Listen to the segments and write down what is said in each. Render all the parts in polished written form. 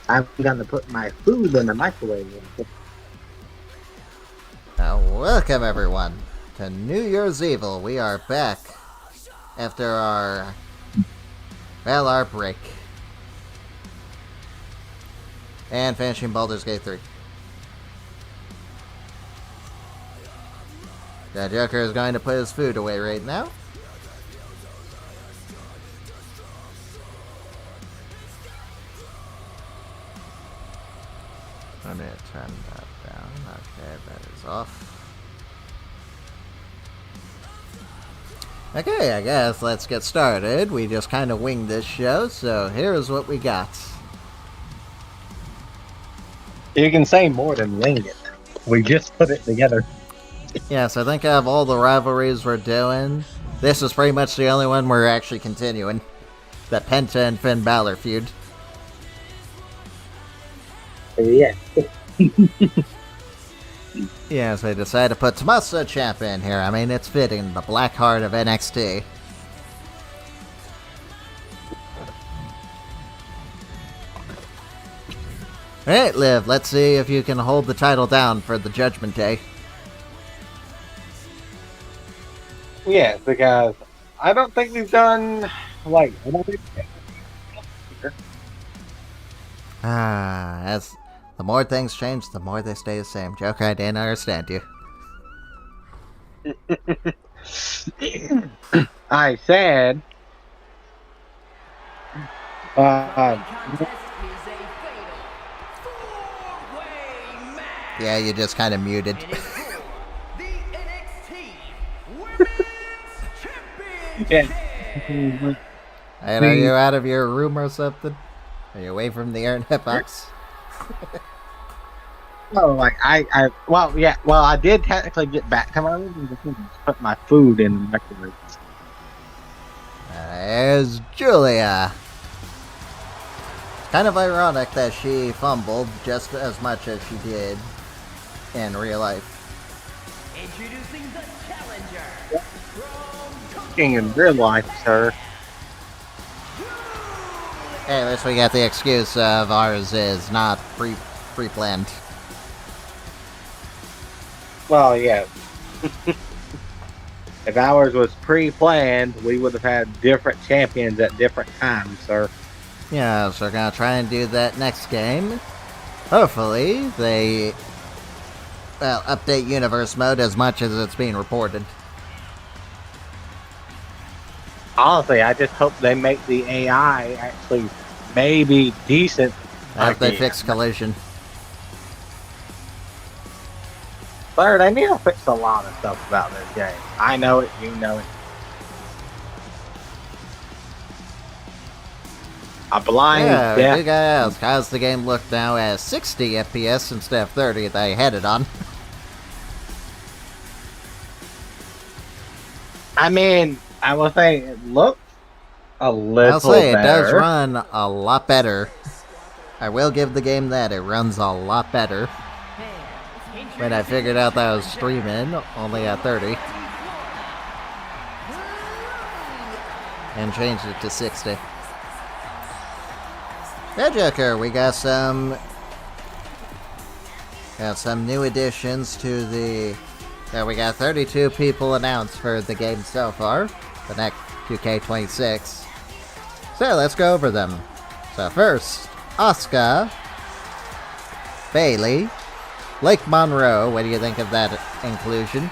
I'm gonna put my food in the microwave. Welcome everyone to New Year's Evil. We are back after our break. And finishing Baldur's Gate 3. The Joker is going to put his food away right now. Let me turn that down. Okay, that is off. Okay, I guess let's get started. We just kind of winged this show, so here's what we got. You can say more than wing it. We just put it together. Yes, I think of all the rivalries we're doing, this is pretty much the only one we're actually continuing. The Penta and Finn Balor feud. Yeah. Yes, they decided to put Tommaso Ciampa in here. I mean, it's fitting. The black heart of NXT. Alright, Liv, let's see if you can hold the title down for the Judgment Day. Yeah, because I don't think we've done I don't think As the more things change, the more they stay the same. Joker, I didn't understand you. I said Yeah, you just kind of muted. yeah. And are you out of your room or something? Are you away from the internet box? No, I did technically get back to my room and just put my food in the microwave. There's Julia. It's kind of ironic that she fumbled just as much as she did in real life. Introducing the challenger from King in real life, sir. Hey, at least we got the excuse of ours is not pre-planned. Well, yeah. If ours was pre-planned, we would have had different champions at different times, sir. Yeah, so we're gonna try and do that next game. Hopefully, they update universe mode as much as it's being reported. Honestly, I just hope they make the AI actually maybe decent. I hope they fix collision. Sir, they need to fix a lot of stuff about this game. I know it, you know it. A blind deaf. Big ass. How's the game look now as 60 FPS instead of 30 they had it on? I mean, I will say it looks a little I'll say better. it does run a lot better. I will give the game that. It runs a lot better. When I figured out that I was streaming only at 30. And changed it to 60. Yeah, Joker, we got some new additions to the... we got 32 people announced for the game so far. The next 2K26. So, let's go over them. So, first, Asuka, Bailey, Blake Monroe. What do you think of that inclusion?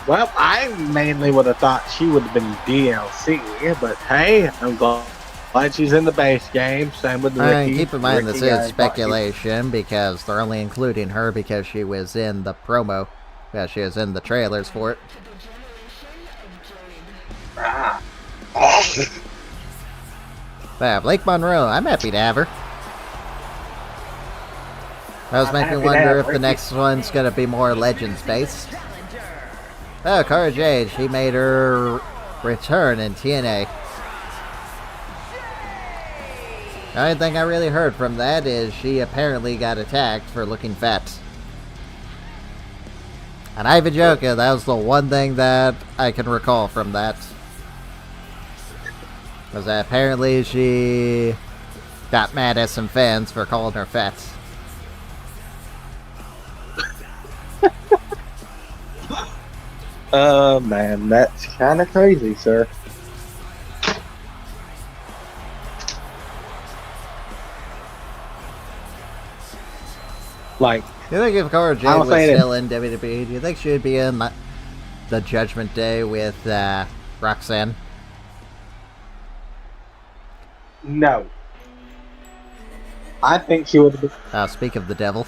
Well, I mainly would have thought she would have been DLC, but hey, I'm glad she's in the base game. Same with Ricky. Keep in mind Ricky, this is speculation because they're only including her because she was in the promo. Yeah, she was in the trailers for it. Yeah, Blake Monroe, I'm happy to have her. That was making me wonder if the next one's gonna be more Legends based. Oh, Cara Jade, she made her return in TNA. The only thing I really heard from that is she apparently got attacked for looking fat. And I even joking, that was the one thing that I can recall from that. Because apparently she got mad at some fans for calling her fat. Man, that's kind of crazy, sir. Like, Do you think if Cora Jade I'm was saying still in WWE, do you think she would be in the Judgment Day with Roxanne? no. I think she would have been. Speak of the devil.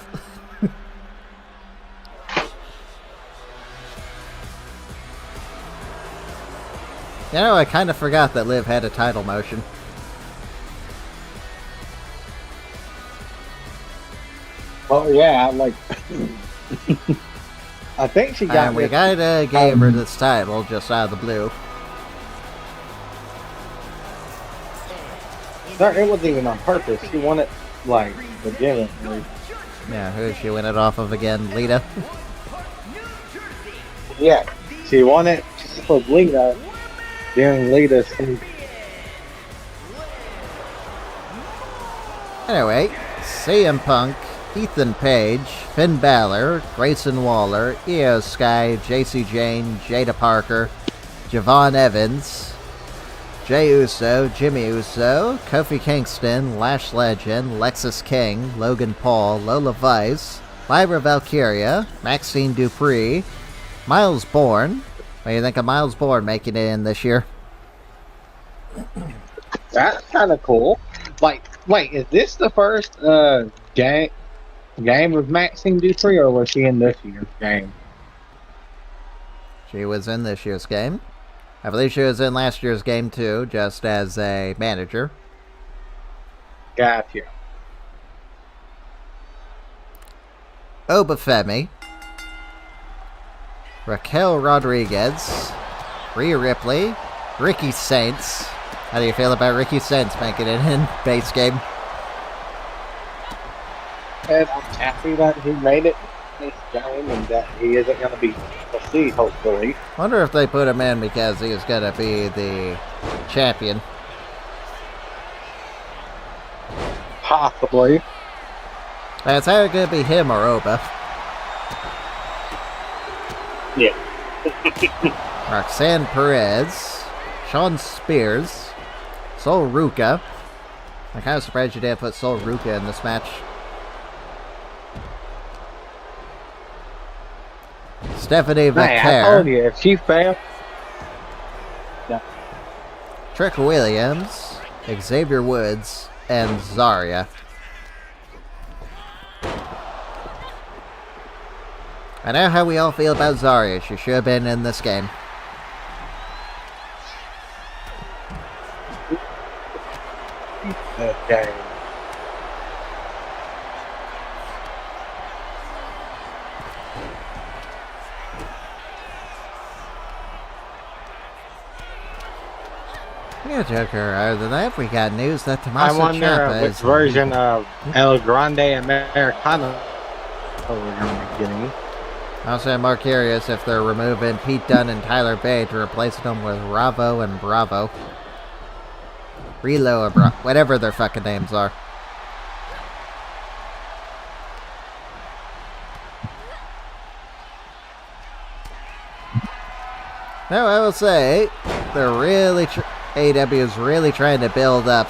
You know, I kind of forgot that Liv had a title motion. Oh, yeah, like. I think she got. And we kinda gave her this title just out of the blue. No, it wasn't even on purpose. She won it, like, legitimately. Yeah, who did she win it off of again? Lita? Yeah, she won it for Lita during Lita's. Anyway, CM Punk, Ethan Page, Finn Balor, Grayson Waller, Io Sky, JC Jane, Jada Parker, Javon Evans, Jey Uso, Jimmy Uso, Kofi Kingston, Lash Legend, Lexus King, Logan Paul, Lola Vice, Lyra Valkyria, Maxine Dupree, Miles Bourne. What do you think of Miles Bourne making it in this year? That's kind of cool. Like, wait, is this the first game with Maxine Dupree, or was she in this year's game? She was in this year's game. I believe she was in last year's game too, just as a manager. Gotcha. Obafemi, Raquel Rodriguez, Rhea Ripley, Ricky Saints. How do you feel about Ricky Saints making it in base game? And I'm happy that he made it this game and that he isn't going to be a C, hopefully. Wonder if they put him in because he was going to be the champion. Possibly. It's either going to be him or Oba. Yeah. Roxanne Perez, Shawn Spears, Sol Ruka. I'm kind of surprised you didn't put Sol Ruka in this match. Stephanie Hey, I told Vaquer, you, if she failed. Yeah. Trick Williams, Xavier Woods, and Zarya. I know how we all feel about Zarya. She should have been in this game. Okay. Yeah, Joker. Other than that, we got news that I Tommaso wonder Ciampa which is version of El Grande Americano we're going to be getting. Also, I'm more curious if they're removing Pete Dunne and Tyler Bate to replace them with Ravo and Bravo. Relo or whatever their fucking names are. Now, I will say, they're really AEW is really trying to build up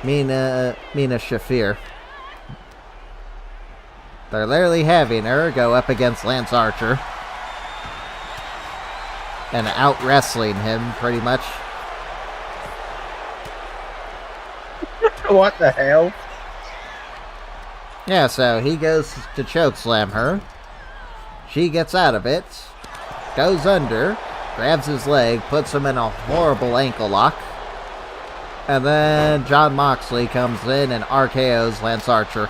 Mina Shafir. They're literally having her go up against Lance Archer and out wrestling him pretty much. What the hell? Yeah, so he goes to chokeslam her. She gets out of it, goes under, grabs his leg, puts him in a horrible ankle lock. And then Jon Moxley comes in and RKO's Lance Archer.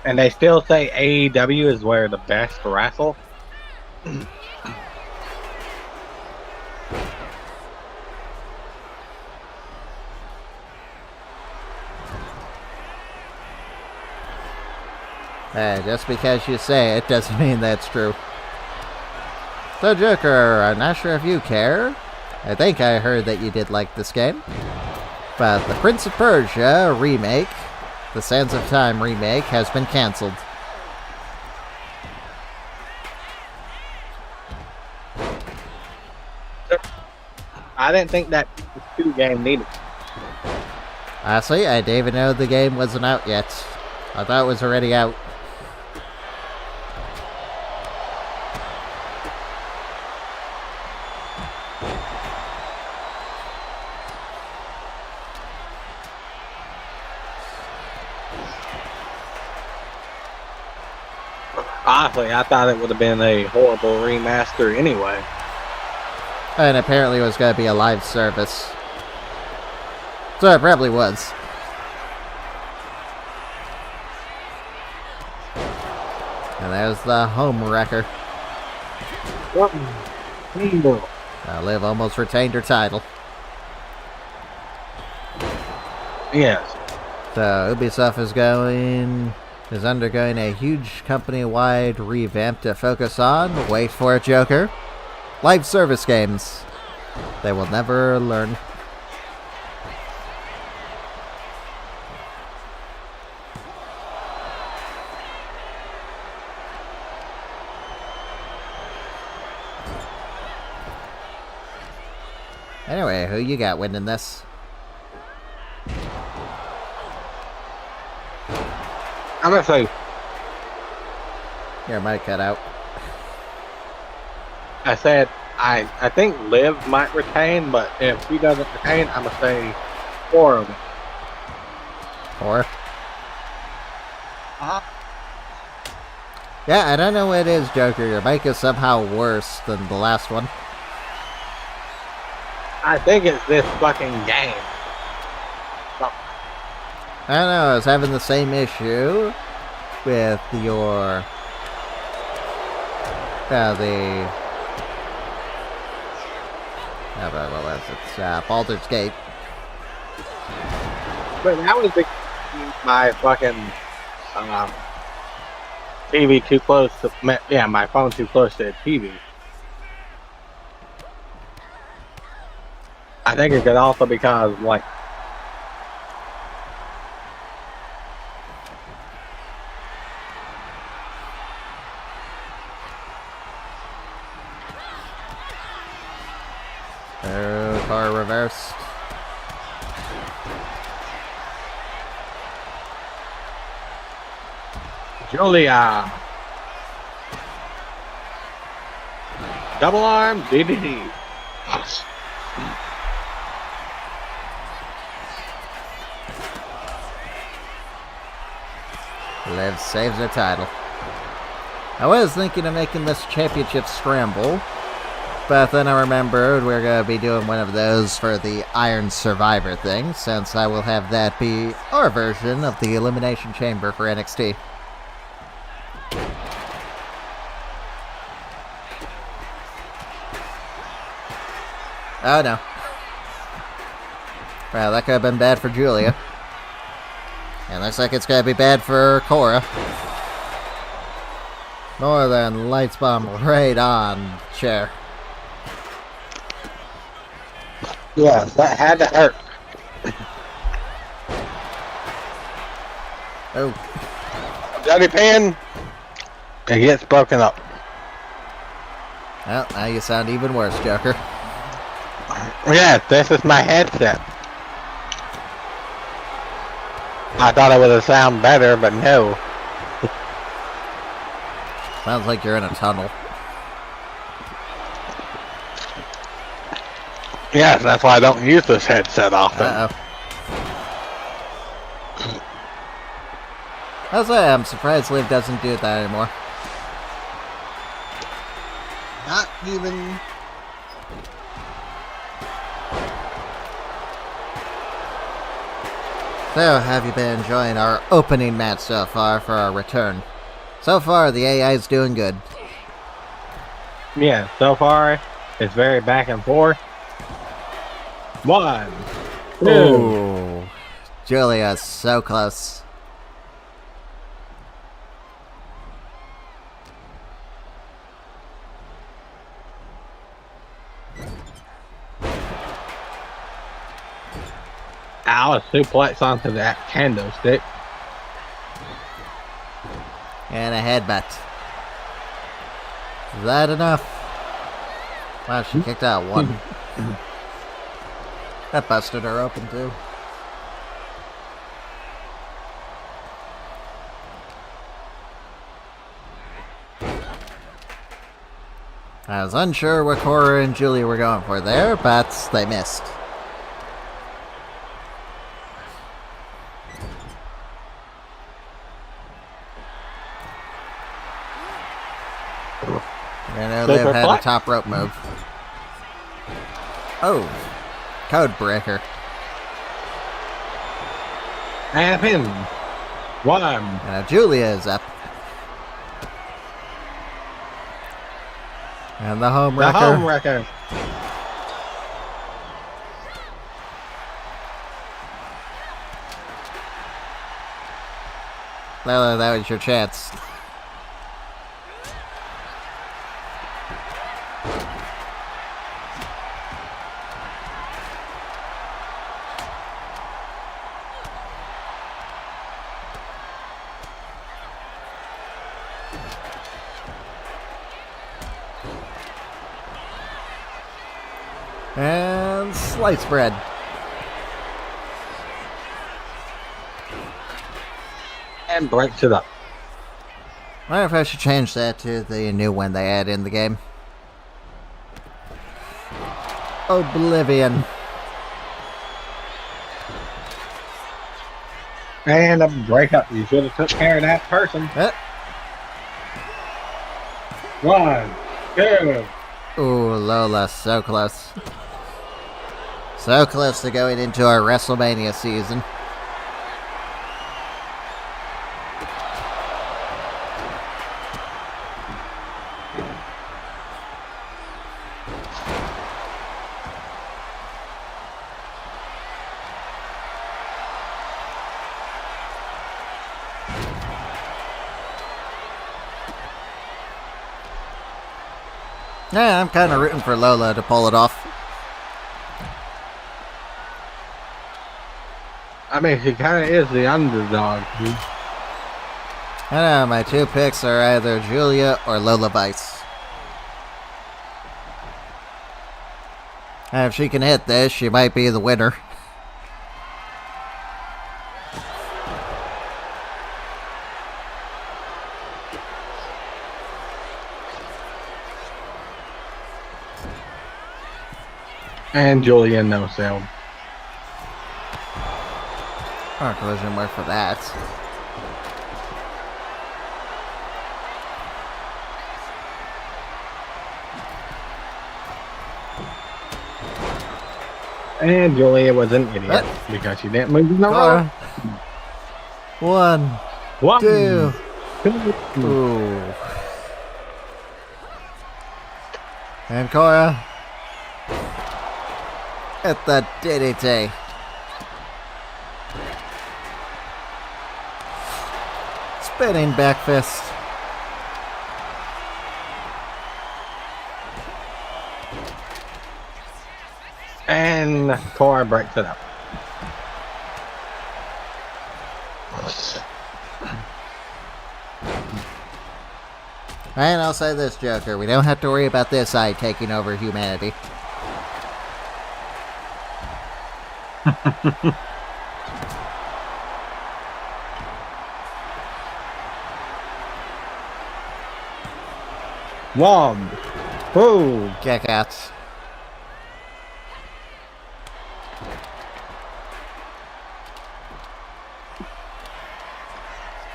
And they still say AEW is where the best wrestle. Hey, just because you say it doesn't mean that's true. So, Joker, I'm not sure if you care. I think I heard that you did like this game. But the Prince of Persia remake, the Sands of Time remake, has been cancelled. I didn't think that 2 game needed. Honestly, I didn't even know the game wasn't out yet. I thought it was already out. Honestly, I thought it would have been a horrible remaster anyway. And apparently it was going to be a live service. So it probably was. And there's the home wrecker. Liv almost retained her title. Yes. So Ubisoft is undergoing a huge company-wide revamp to focus on, wait for it, Joker, live service games. They will never learn. Anyway, who you got winning this? I'm gonna say, Your mic cut out. I said, I think Liv might retain, but if she doesn't retain, I'm gonna say 4 of them. 4? Uh-huh. Yeah, I don't know what it is, Joker. Your mic is somehow worse than the last one. I think it's this fucking game. I don't know, I was having the same issue with your... what was it? Baldur's Gate. But that was my fucking TV too close to... Yeah, my phone too close to the TV. I think it could also because, like... Oh, car reversed. Julia. Double arm DDT. Liv saves her title. I was thinking of making this championship scramble, but then I remembered we're going to be doing one of those for the Iron Survivor thing, since I will have that be our version of the Elimination Chamber for NXT. Oh no. Well, that could have been bad for Julia. And looks like it's going to be bad for Cora. Northern Lights Bomb right on chair. Yeah, that had to hurt. Oh. Dirty pan. It gets broken up. Well, now you sound even worse, Joker. Yeah, this is my headset. I thought it would have sounded better, but no. Sounds like you're in a tunnel. Yes, that's why I don't use this headset often. Uh-oh. I'll say I'm surprised Liv doesn't do that anymore. Not even. So, have you been enjoying our opening match so far for our return? So far, the AI is doing good. Yeah, so far, it's very back and forth. 1, 2. Ooh. Julia's so close. Ow, a suplex onto that kendo stick. And a headbutt. Is that enough? Wow, she kicked out one. That busted her open too. I was unsure what Cora and Julia were going for there, but they missed. I know they've had a top rope move. Oh, code breaker. And him. One. And now Julia is up. And the home wrecker. The home wrecker. Lila, that was your chance. And slice bread. And breaks it up. I wonder if I should change that to the new one they add in the game. Oblivion. And a breakup. You should have took care of that person. 1, 2. Ooh, Lola, so close. So close to going into our WrestleMania season. Yeah, I'm kind of rooting for Lola to pull it off. I mean, she kind of is the underdog. I know, my two picks are either Julia or Lola Vice. And if she can hit this, she might be the winner. And Julia no sale. Oh, collision work for that. And Julia was an idiot because she didn't move in the row. 1, 2. Ooh. And Cora. At the DDT. Spinning back fist. And Cora breaks it up. And I'll say this, Joker. We don't have to worry about this side taking over humanity. One, two. Kickouts.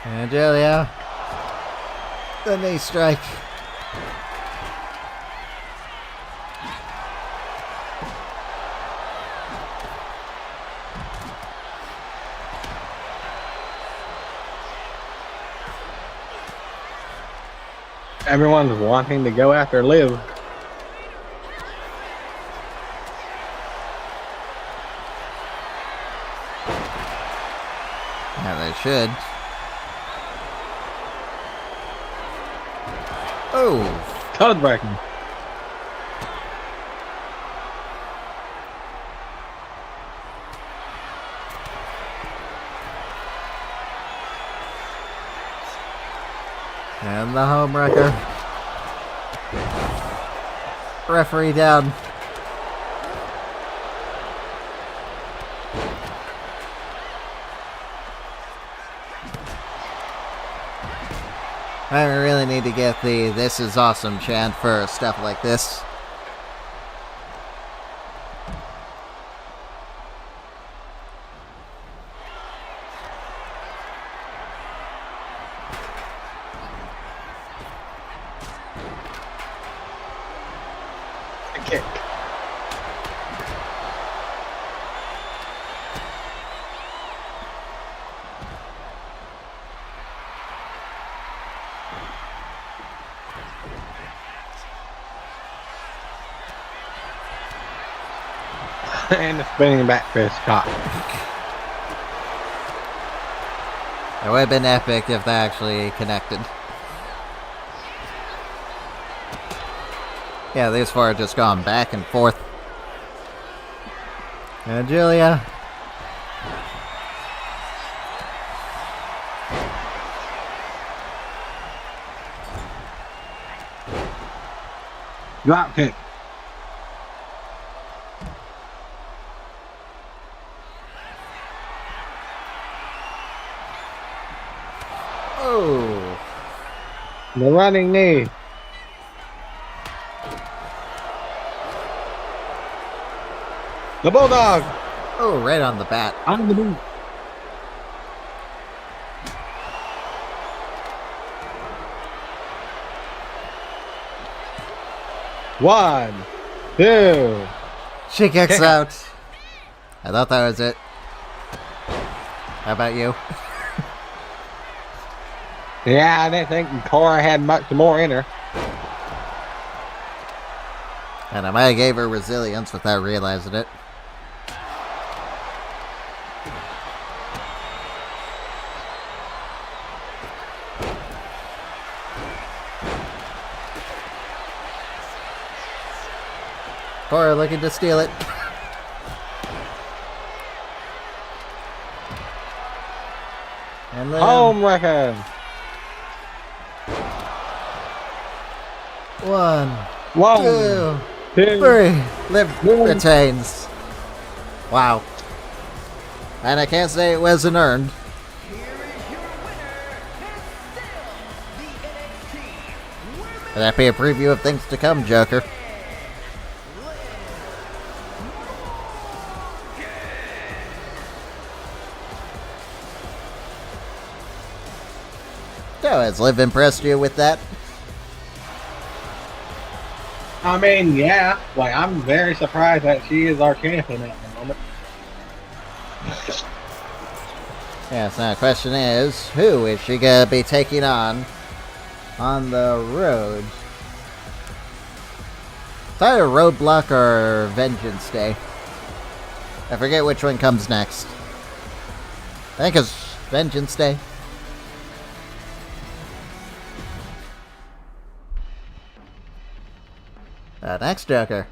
And Julia. The knee strike. Everyone's wanting to go after Liv. Yeah, they should. Oh. Code breaking. And the home wrecker. Referee down. I really need to get the "This is awesome" chant for stuff like this. A kick. And the spinning back fist caught. It would have been epic if they actually connected. Yeah, these four have just gone back and forth. And Julia. Drop kick. Oh. The running knee. The bulldog. Oh, right on the bat. On the boot. One, two. She kicks out. I thought that was it. How about you? Yeah, I didn't think Cora had much more in her. And I might have gave her resilience without realizing it. Cora looking to steal it. And then Home record. one, One, two, two. three. Liv retains. Wow. And I can't say it wasn't earned. Here is your winner, and still the NXT Women's Will that be a preview of things to come, Joker? So, has Liv impressed you with that? I mean, yeah. Like, I'm very surprised that she is our champion at the moment. Yeah, so the question is, who is she gonna be taking on the road? It's either Roadblock or Vengeance Day. I forget which one comes next. I think it's Vengeance Day. Next Joker.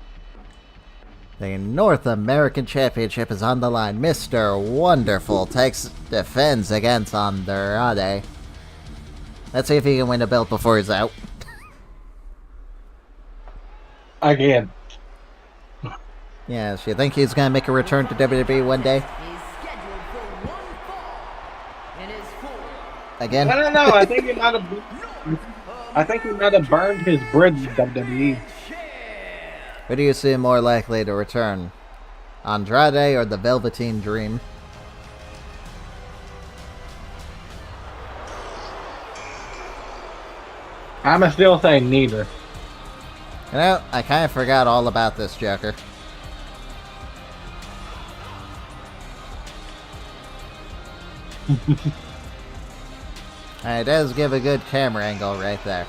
The North American Championship is on the line. Mr. Wonderful defends against Andrade. Let's see if he can win the belt before he's out. Again. Yes, you think he's gonna make a return to WWE one day? is scheduled for one fall and is for Again? I don't know. I think he might have burned his bridge with WWE. Who do you see more likely to return? Andrade or the Velveteen Dream? I'm still saying neither. You know, I kind of forgot all about this Joker. It does give a good camera angle right there.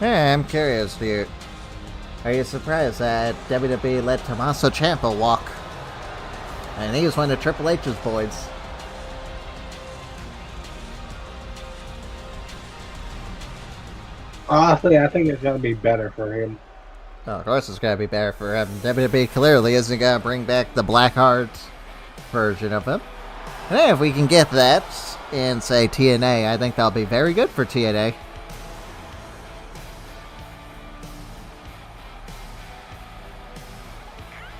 Yeah, I'm curious, dude. Are you surprised that WWE let Tommaso Ciampa walk? And he was one of Triple H's boys. Honestly, I think it's going to be better for him. Oh, of course it's gotta be better for him. WWE clearly isn't gonna bring back the Blackheart version of him. And if we can get that in, say, TNA, I think that'll be very good for TNA.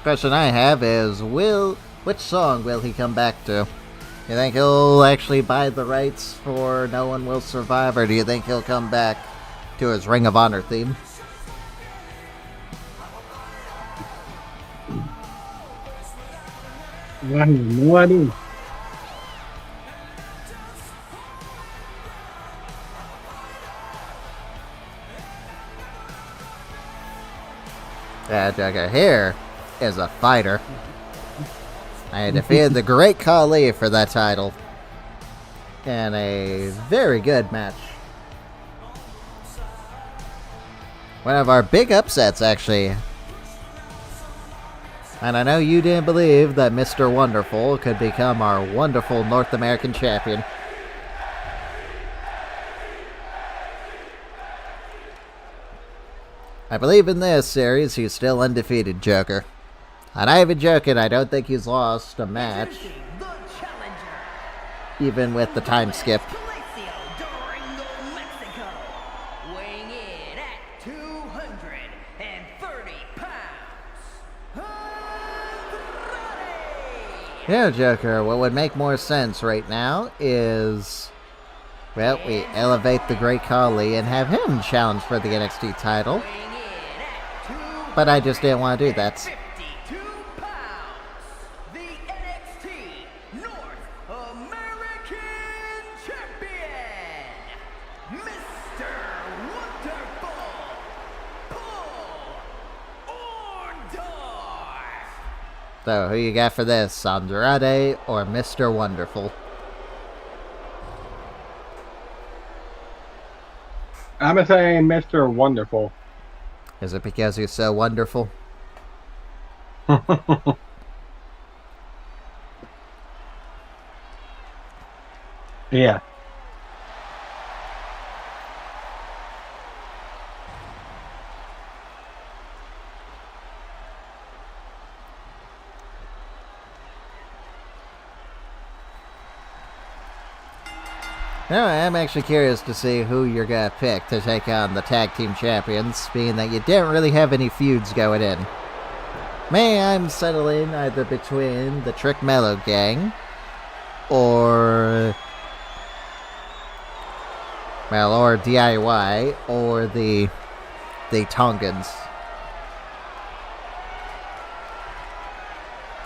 Question I have is, which song will he come back to? You think he'll actually buy the rights for No One Will Survive, or do you think he'll come back to his Ring of Honor theme? I have no idea. Yeah, Jugger here is a fighter. I defeated the Great Khali for that title in a very good match. One of our big upsets, actually. And I know you didn't believe that Mr. Wonderful could become our wonderful North American champion. I believe in this series he's still undefeated, Joker. And I even joking, I don't think he's lost a match, The challenger. even with the time skip. Palacio Durango, Mexico. Weighing in at 230 pounds. Andrade. Yeah, Joker, what would make more sense right now is, well, we elevate the Great Khali and have him challenge for the NXT title. Weighing in at But I just didn't want to do that. 252 pounds. The NXT North American Champion, Mr. Wonderful, Paul Orndorff. So, who you got for this, Andrade or Mr. Wonderful? I'm going to say Mr. Wonderful. Is it because he's so wonderful? Yeah. No, I'm actually curious to see who you're going to pick to take on the tag team champions, being that you didn't really have any feuds going in. I'm settling either between the Trick Mellow gang or DIY or the Tongans.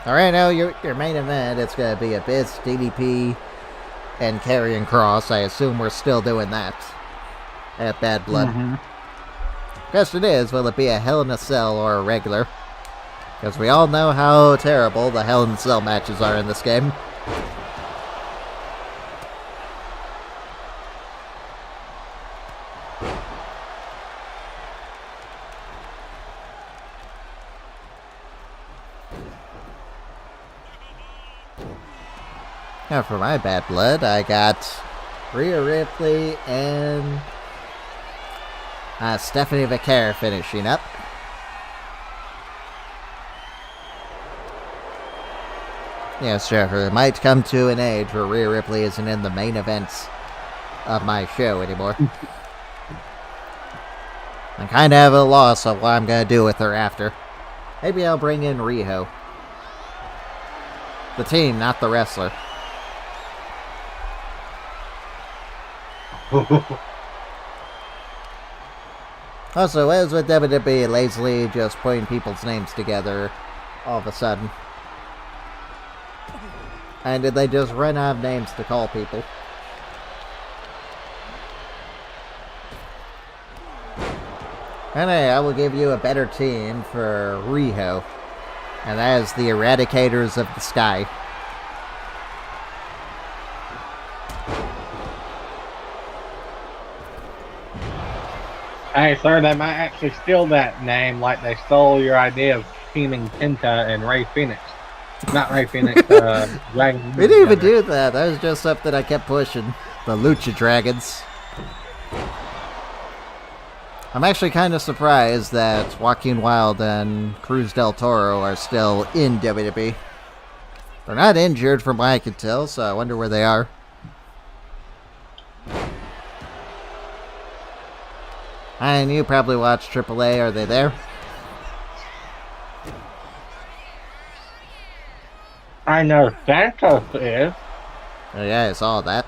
Alright, now your main event, it's going to be Abyss, DDP, and Karrion Kross. I assume we're still doing that at Bad Blood. Question is, will it be a Hell in a Cell or a regular? Because we all know how terrible the Hell in a Cell matches are in this game. Now for my Bad Blood, I got Rhea Ripley and Stephanie Vaquer finishing up. Yes, Trevor, it might come to an age where Rhea Ripley isn't in the main events of my show anymore. I kind of have a loss of what I'm going to do with her after. Maybe I'll bring in Riho. The team, not the wrestler. Also, as with WWE lazily just putting people's names together all of a sudden? And did they just run out of names to call people? And hey, I will give you a better team for Riho. And that is the Eradicators of the Sky. Hey, sir, they might actually steal that name like they stole your idea of teaming Penta and Ray Phoenix. Not Ray Phoenix, Dragon We Lee didn't even together. do that. That was just something I kept pushing. The Lucha Dragons. I'm actually kind of surprised that Joaquin Wilde and Cruz del Toro are still in WWE. They're not injured from what I can tell, so I wonder where they are. And you probably watch AAA. Are they there? I know Santos is. Oh yeah, I saw that.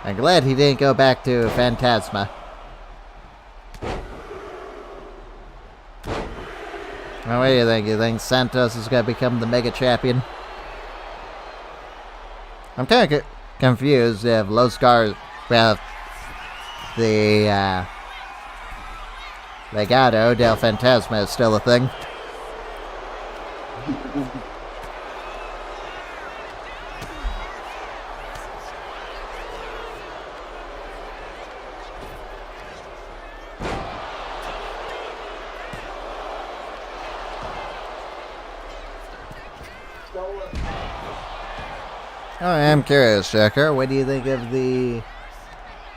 I'm glad he didn't go back to Phantasma. Now, what do you think? You think Santos is going to become the Mega Champion? I'm kind of confused if Los Gar... Well, the Legado del Fantasma is still a thing. I am curious, Jacker. What do you think of the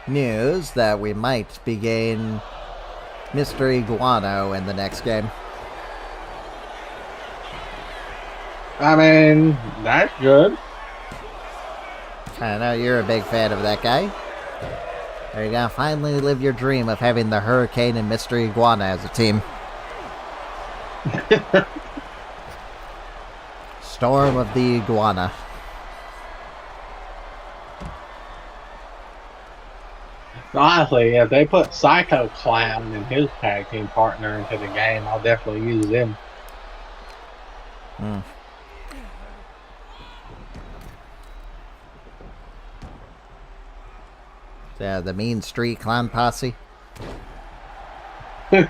news that we might begin Mr. Iguano in the next game? I mean, that's good. I know you're a big fan of that guy. Are you gonna finally live your dream of having the Hurricane and Mr. Iguana as a team? Storm of the Iguana. Honestly, if they put Psycho Clown and his tag team partner into the game, I'll definitely use them. The Mean Street Clown Posse. Or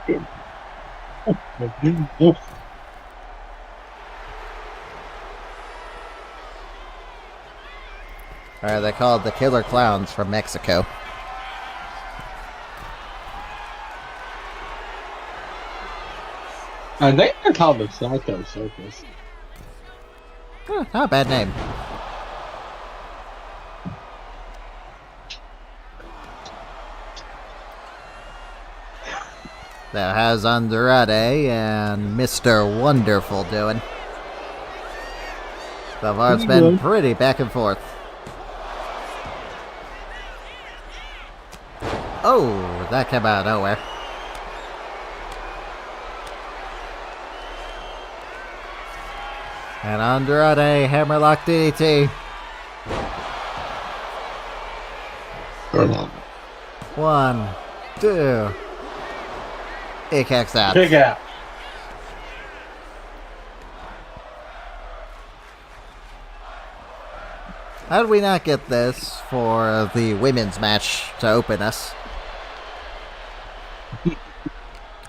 they're called the Killer Clowns from Mexico. I think they're called the Psycho Circus. Not a bad name. Now, how's Andrade and Mr. Wonderful doing? So far, it's been pretty back and forth. Oh, that came out of nowhere. And Andrade, Hammerlock DDT. 1, 2. He kicks out. Kick out. How did we not get this for the women's match to open us?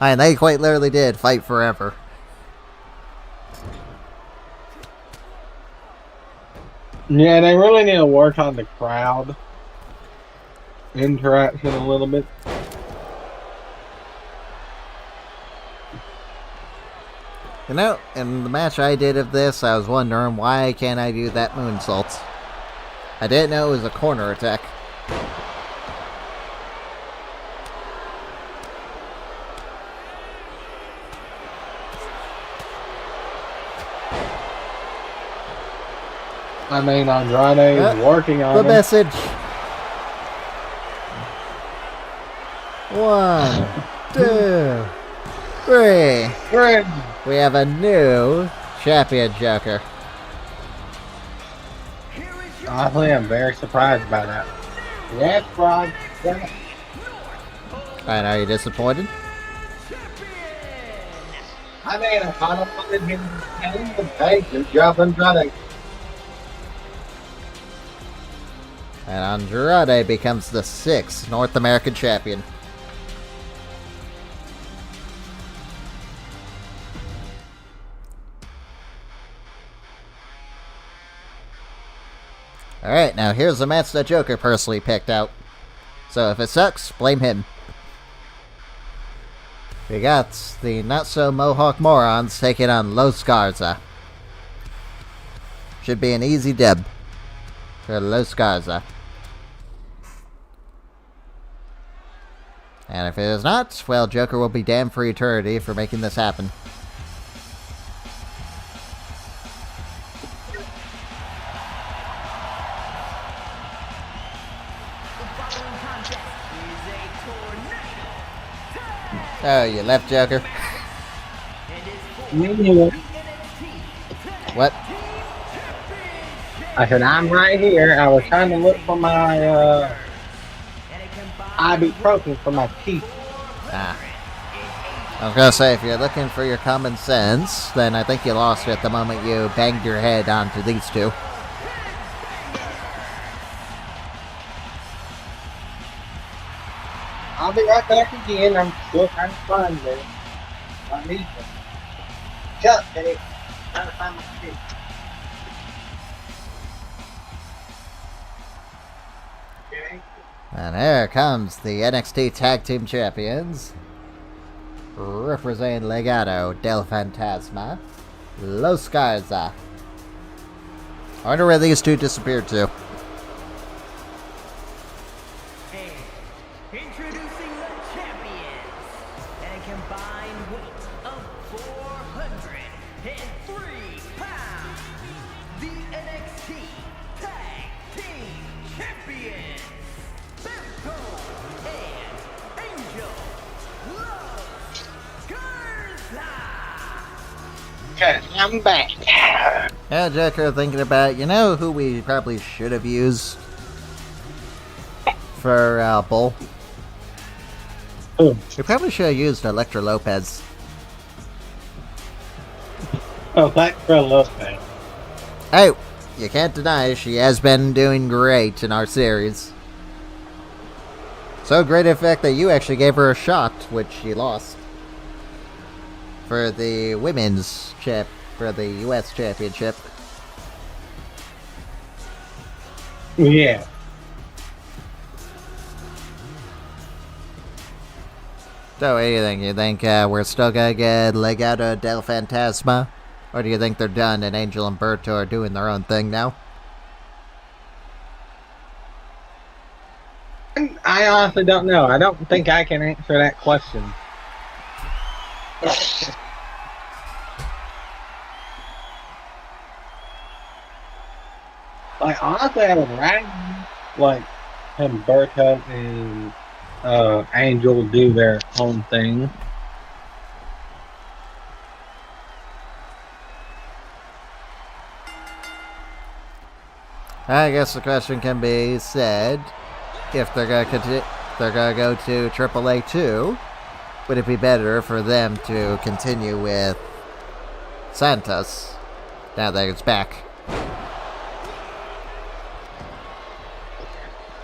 And they quite literally did fight forever. Yeah, they really need to work on the crowd interaction a little bit. You know, in the match I did of this, I was wondering why can't I do that moonsault? I didn't know it was a corner attack. I mean, Andrade is working on The it. message. 1, 2, 3. Great. We have a new champion Joker. Honestly, I'm very surprised by that. Yes, Rod. Yeah. And are you disappointed? I mean, I kind of wanted him to win, but hey, good job, Andrade. And Andrade becomes the 6th North American champion. Alright, now here's the match that Joker personally picked out. So if it sucks, blame him. We got the not-so-Mohawk morons taking on Los Garza. Should be an easy dub for Los Garza. And if it is not, well, Joker will be damned for eternity for making this happen. Oh, you left, Joker. What? I said, I'm right here. I was trying to look for my ibuprofen for my teeth. Ah. I was gonna say, if you're looking for your common sense, then I think you lost it the moment you banged your head onto these two. I'll be right back again. I'm still trying to find them. I need them. Shut up, Eddie. Trying to find my teeth. Okay. And here comes the NXT Tag Team Champions. Representing Legado del Fantasma, Los Garza. I wonder where these two disappeared to. And introducing the champions at a combined weight of 403 pounds, the NXT Tag Team Champions, Bemco and Angel Los Garza. Okay, I'm back. Yeah, Joker, thinking about, you know who we probably should have used for Bull? Who? We probably should have used Elektra Lopez. Elektra Lopez. Hey, you can't deny she has been doing great in our series. So great, in fact, that you actually gave her a shot, which she lost. For the women's for the U.S. Championship. Yeah. So, what do you think? You think we're still gonna get Legado del Fantasma? Or do you think they're done and Angel and Berto are doing their own thing now? I honestly don't know. I don't think I can answer that question. Like, honestly, I would rather like Humberto and Angel do their own thing. I guess the question can be said: if they're gonna go to AAA 2, would it be better for them to continue with Santos now that it's back?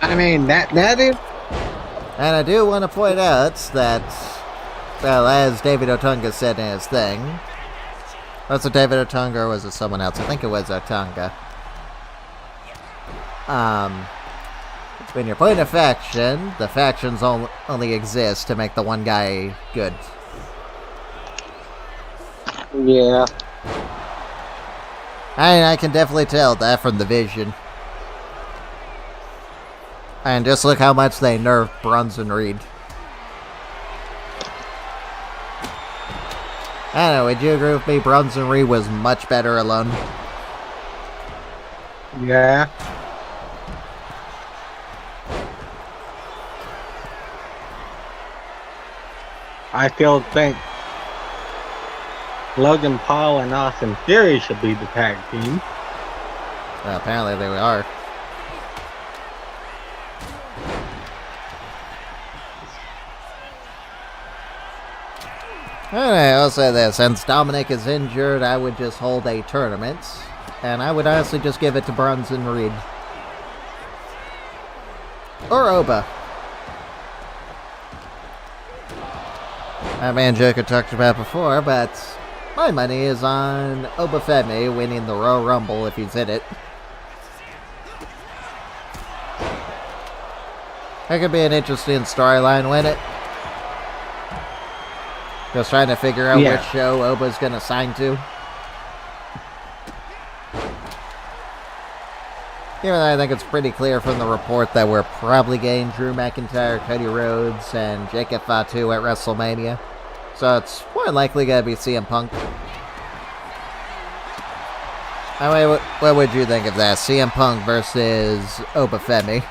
I mean, that is. And I do want to point out that, well, as David Otunga said in his thing, was it David Otunga or was it someone else? I think it was Otunga. When you're playing a faction, the factions only exist to make the one guy good. Yeah. I can definitely tell that from the vision. And just look how much they nerfed Bronson Reed. I don't know, would you agree with me? Bronson Reed was much better alone. Yeah. I still think Logan Paul and Austin Theory should be the tag team. Well, apparently they are. Alright, I'll say this. Since Dominic is injured, I would just hold a tournament. And I would honestly just give it to Bronson Reed. Or Oba. That man Joker talked about before, but my money is on Obafemi winning the Royal Rumble if he's in it. That could be an interesting storyline, wouldn't it? Just trying to figure out Yeah. which show Oba's gonna sign to. Even though I think it's pretty clear from the report that we're probably getting Drew McIntyre, Cody Rhodes, and Jacob Fatu at WrestleMania. So it's more likely gonna be CM Punk. I mean, what would you think of that? CM Punk versus Obafemi.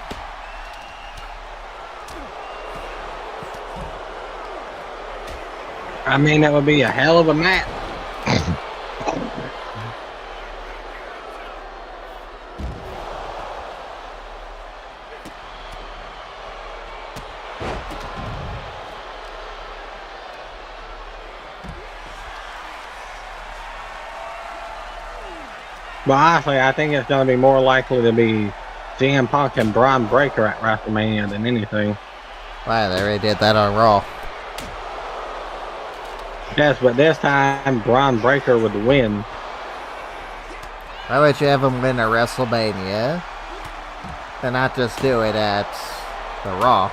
I mean, that would be a hell of a match. But honestly, I think it's going to be more likely to be CM Punk and Braun Breaker at WrestleMania than anything. Wow, they already did that on Raw. Yes, but this time Braun Breaker would win. Why would you have him win at WrestleMania and not just do it at the Raw?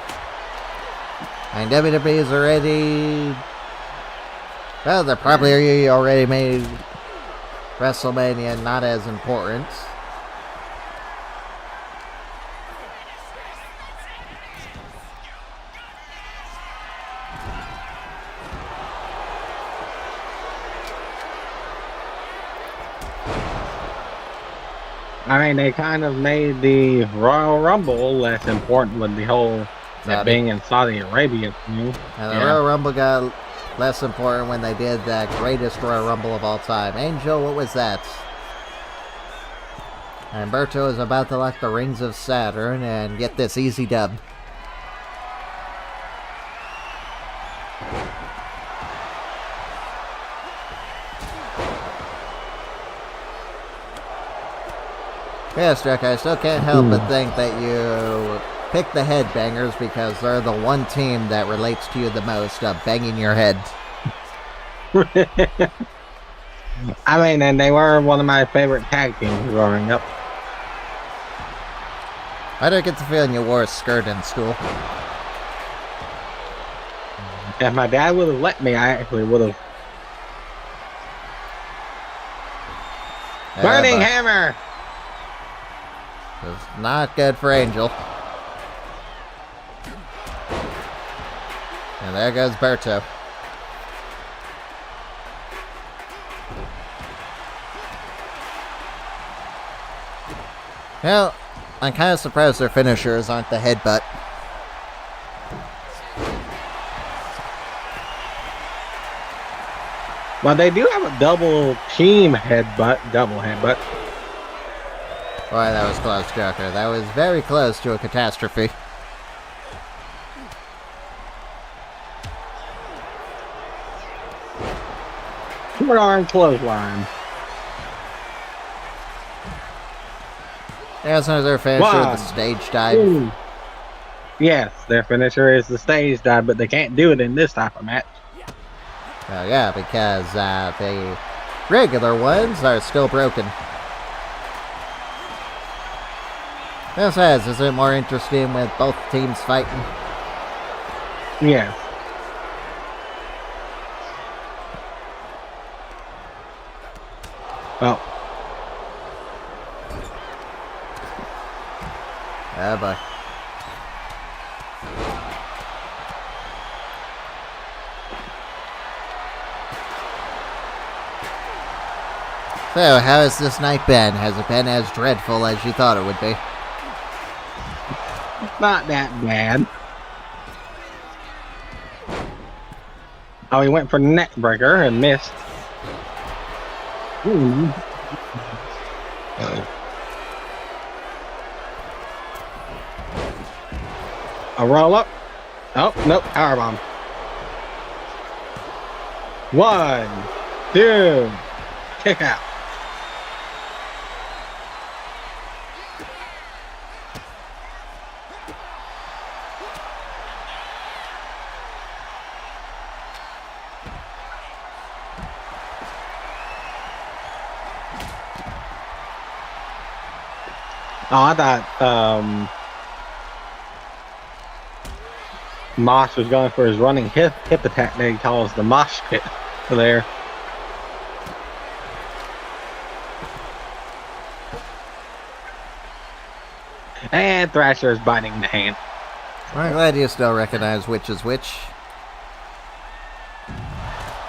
I mean, WWE's already... Well, they're probably already made WrestleMania not as important. I mean, they kind of made the Royal Rumble less important with the whole that Saudi. being in Saudi Arabia thing. And the Royal Rumble got less important when they did that greatest Royal Rumble of all time. Angel, what was that? And Humberto is about to lock the rings of Saturn and get this easy dub. Yes, Jack, I still can't help but think that you pick the headbangers because they're the one team that relates to you the most of banging your head. I mean, and they were one of my favorite tag teams growing up. Why do I get the feeling you wore a skirt in school? If my dad would have let me, I actually would have. Burning but Hammer! it's not good for Angel. And there goes Berto. Well, I'm kind of surprised their finishers aren't the headbutt. Well, they do have a double team headbutt, double headbutt. Boy, that was close, Joker. That was very close to a catastrophe. Short arm clothesline. There's another finisher with the stage dive. Ooh. Yes, their finisher is the stage dive, but they can't do it in this type of match. Oh yeah, because the regular ones are still broken. This says, is it more interesting with both teams fighting? Yes. Well, Oh boy. So, how has this night been? Has it been as dreadful as you thought it would be? not that bad. Oh, he went for the neck breaker and missed. Ooh. A roll up. Oh, nope. Powerbomb. 1, 2. Kick out. Oh, I thought Mosh was going for his running hip attack that he calls the mosh pit there. And Thrasher is biting the hand. I'm glad you still recognize which is which.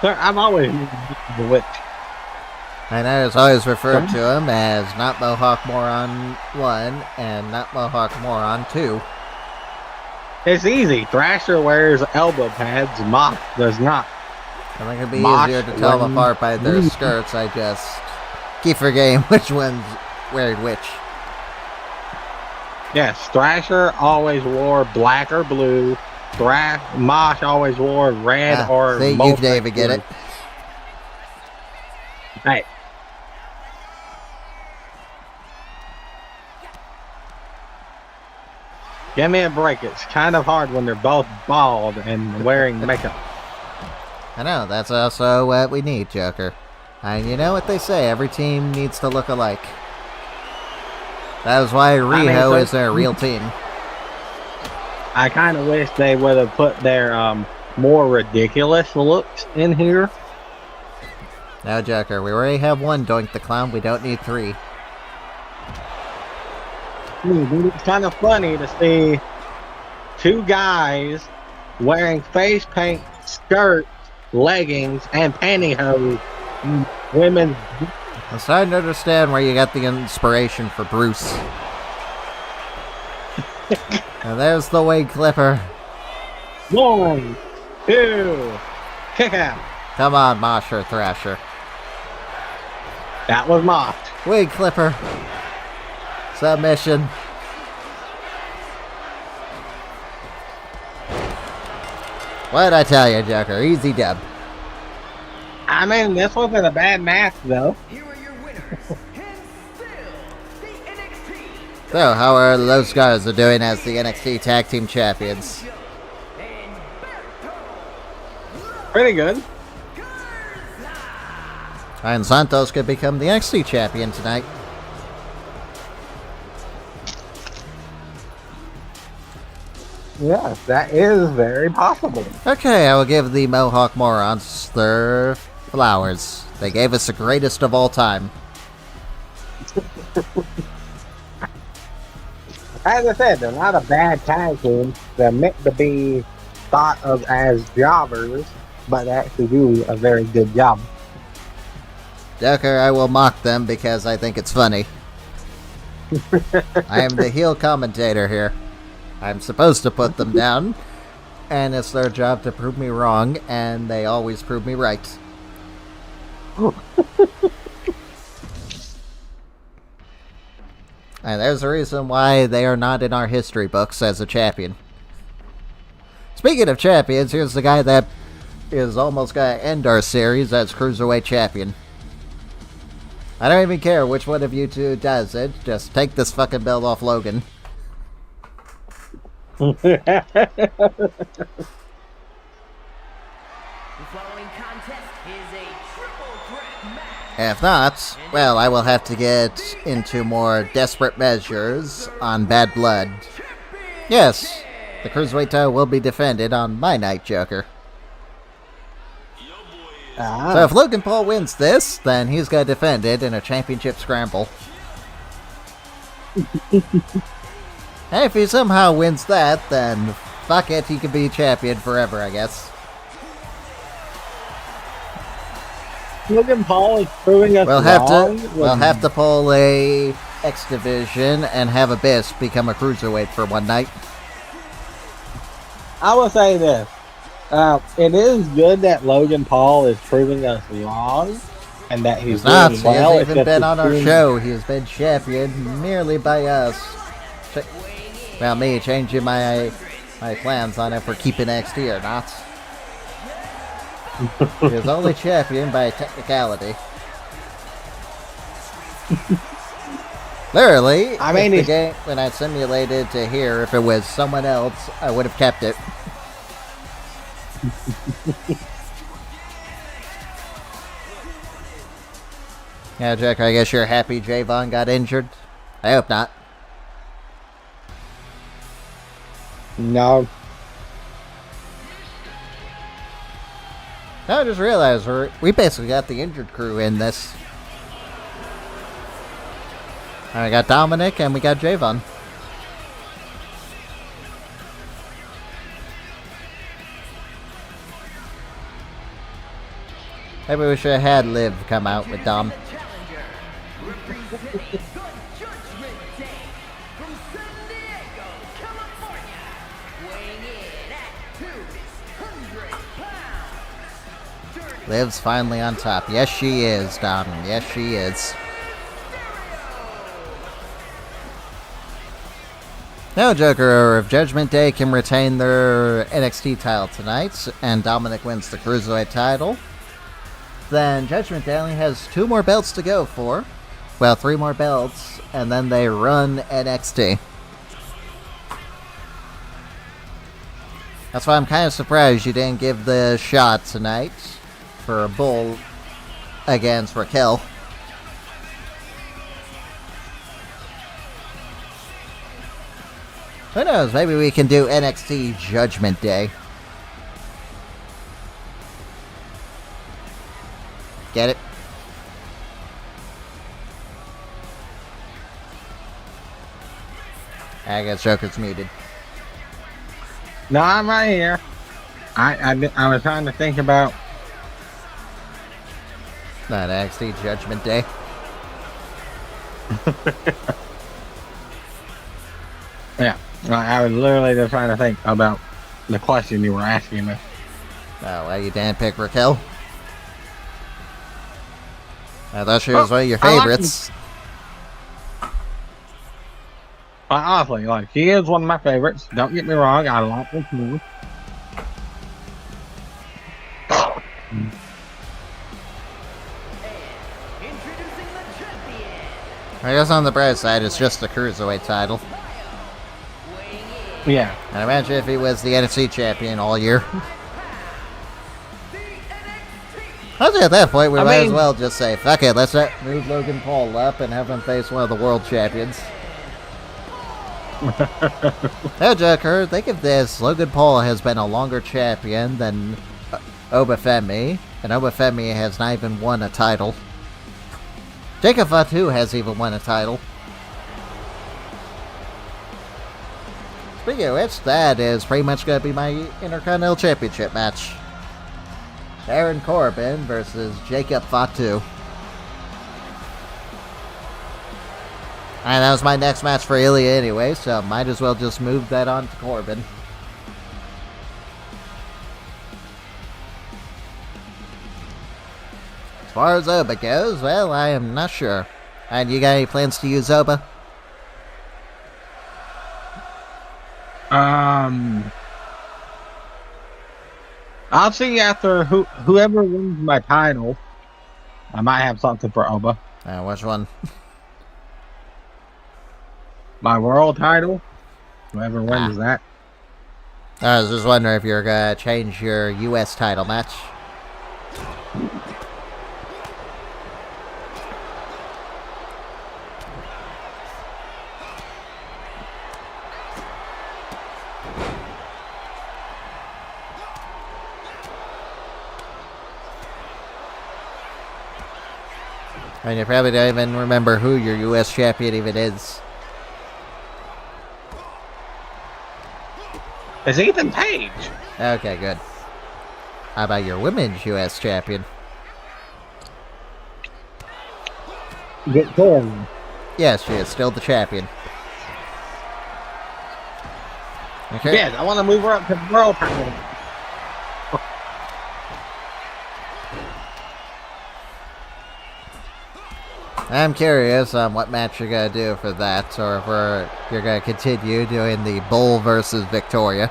Sir, I'm always the witch. I know it's always referred to him as Not Mohawk Moron 1 and Not Mohawk Moron 2. It's easy. Thrasher wears elbow pads. Mosh does not. I think it'd be Mosh easier to tell them when- apart by their skirts. I just keep forgetting which one's wearing which. Yes, Thrasher always wore black or blue. Mosh always wore red or see, you multi- can't even get it. Hey. Give me a break. It's kind of hard when they're both bald and wearing makeup. I know, that's also what we need, Joker. And you know what they say, every team needs to look alike. That is why Riho is their real team. I kind of wish they would have put their more ridiculous looks in here. No, Joker, we already have one Doink the Clown, we don't need 3. It's kind of funny to see 2 guys wearing face paint, skirts, leggings, and pantyhose. Women. I'm starting to understand where you got the inspiration for Bruce. And there's the wig clipper. 1, 2, kick out. Come on, Mosh or Thrasher. That was Mosh. Wig clipper. Submission. What'd I tell you, Joker? Easy dub. I mean, this wasn't a bad match, though. Here are your winners, and still the NXT So, how are those guys doing as the NXT Tag Team Champions? Pretty good. And Santos could become the NXT Champion tonight. Yes, that is very possible. Okay, I will give the Mohawk Morons their flowers. They gave us the greatest of all time. As I said, they're not a bad tag team. They're meant to be thought of as jobbers, but they actually do a very good job. Joker, I will mock them because I think it's funny. I am the heel commentator here. I'm supposed to put them down, and it's their job to prove me wrong, and they always prove me right. And there's a reason why they are not in our history books as a champion. Speaking of champions, here's the guy that is almost going to end our series as Cruiserweight Champion. I don't even care which one of you two does it, just take this fucking belt off Logan. The following contest is a triple threat match. If not, well, I will have to get into more desperate measures on Bad Blood. Yes, the Cruiserweight title will be defended on my night, Joker. So if Logan Paul wins this, then he's going to defend it in a championship scramble. And if he somehow wins that, then fuck it, he can be champion forever, I guess. Logan Paul is proving us We'll wrong. have to pull a X Division and have Abyss become a cruiserweight for one night. I will say this. It is good that Logan Paul is proving us wrong and that he's He's not. doing He well. hasn't It's even just been the on our team- show. He has been champion merely by us. Well, me changing my plans on if we're keeping NXT or not. He was only champion by technicality. Literally, I mean, if the he's- game, when I simulated to here, if it was someone else, I would have kept it. Yeah, Jack, I guess you're happy Javon got injured? I hope not. No. Now I just realized we basically got the injured crew in this. We got Dominic and we got Javon. Maybe we should have had Liv come out with Dom. Liv's finally on top. Yes, she is, Dom. Yes, she is. Now, Joker of Judgment Day can retain their NXT title tonight, and Dominic wins the Cruiserweight title. Then Judgment Day only has 2 more belts to go for. Well, 3 more belts, and then they run NXT. That's why I'm kind of surprised you didn't give the shot tonight for a Bull against Raquel. Who knows, maybe we can do NXT Judgment Day. Get it? I guess Joker's muted. No, I'm right here. I was trying to think about. Not NXT Judgment Day. Yeah, I was literally just trying to think about the question you were asking me. Oh, well, you didn't pick Raquel? I thought she was one of your favorites. Honestly, like, she is one of my favorites. Don't get me wrong, I like this movie. Introducing the champion. I guess on the bright side, it's just the Cruiserweight title. Yeah. And imagine if he was the NXT champion all year. I think at that point, we might as well just say, fuck it, let's move Logan Paul up and have him face one of the world champions. Now, Joker, think of this. Logan Paul has been a longer champion than Obafemi, and Obafemi has not even won a title. Jacob Fatu has even won a title. Speaking of which, that is pretty much going to be my Intercontinental Championship match. Baron Corbin versus Jacob Fatu. And that was my next match for Ilya anyway, so might as well just move that on to Corbin. As far as Oba goes, well, I am not sure. And you got any plans to use Oba? I'll see after whoever wins my title. I might have something for Oba. Which one? My world title. Whoever wins that. I was just wondering if you're gonna change your U.S. title match. I mean, you probably don't even remember who your U.S. champion even is. It's Ethan Page. Okay, good. How about your women's U.S. champion? Victoria. Yes, she is still the champion. Okay. Yes, I want to move her up to the world title. I'm curious on what match you're going to do for that, or if you're going to continue doing the Bull versus Victoria.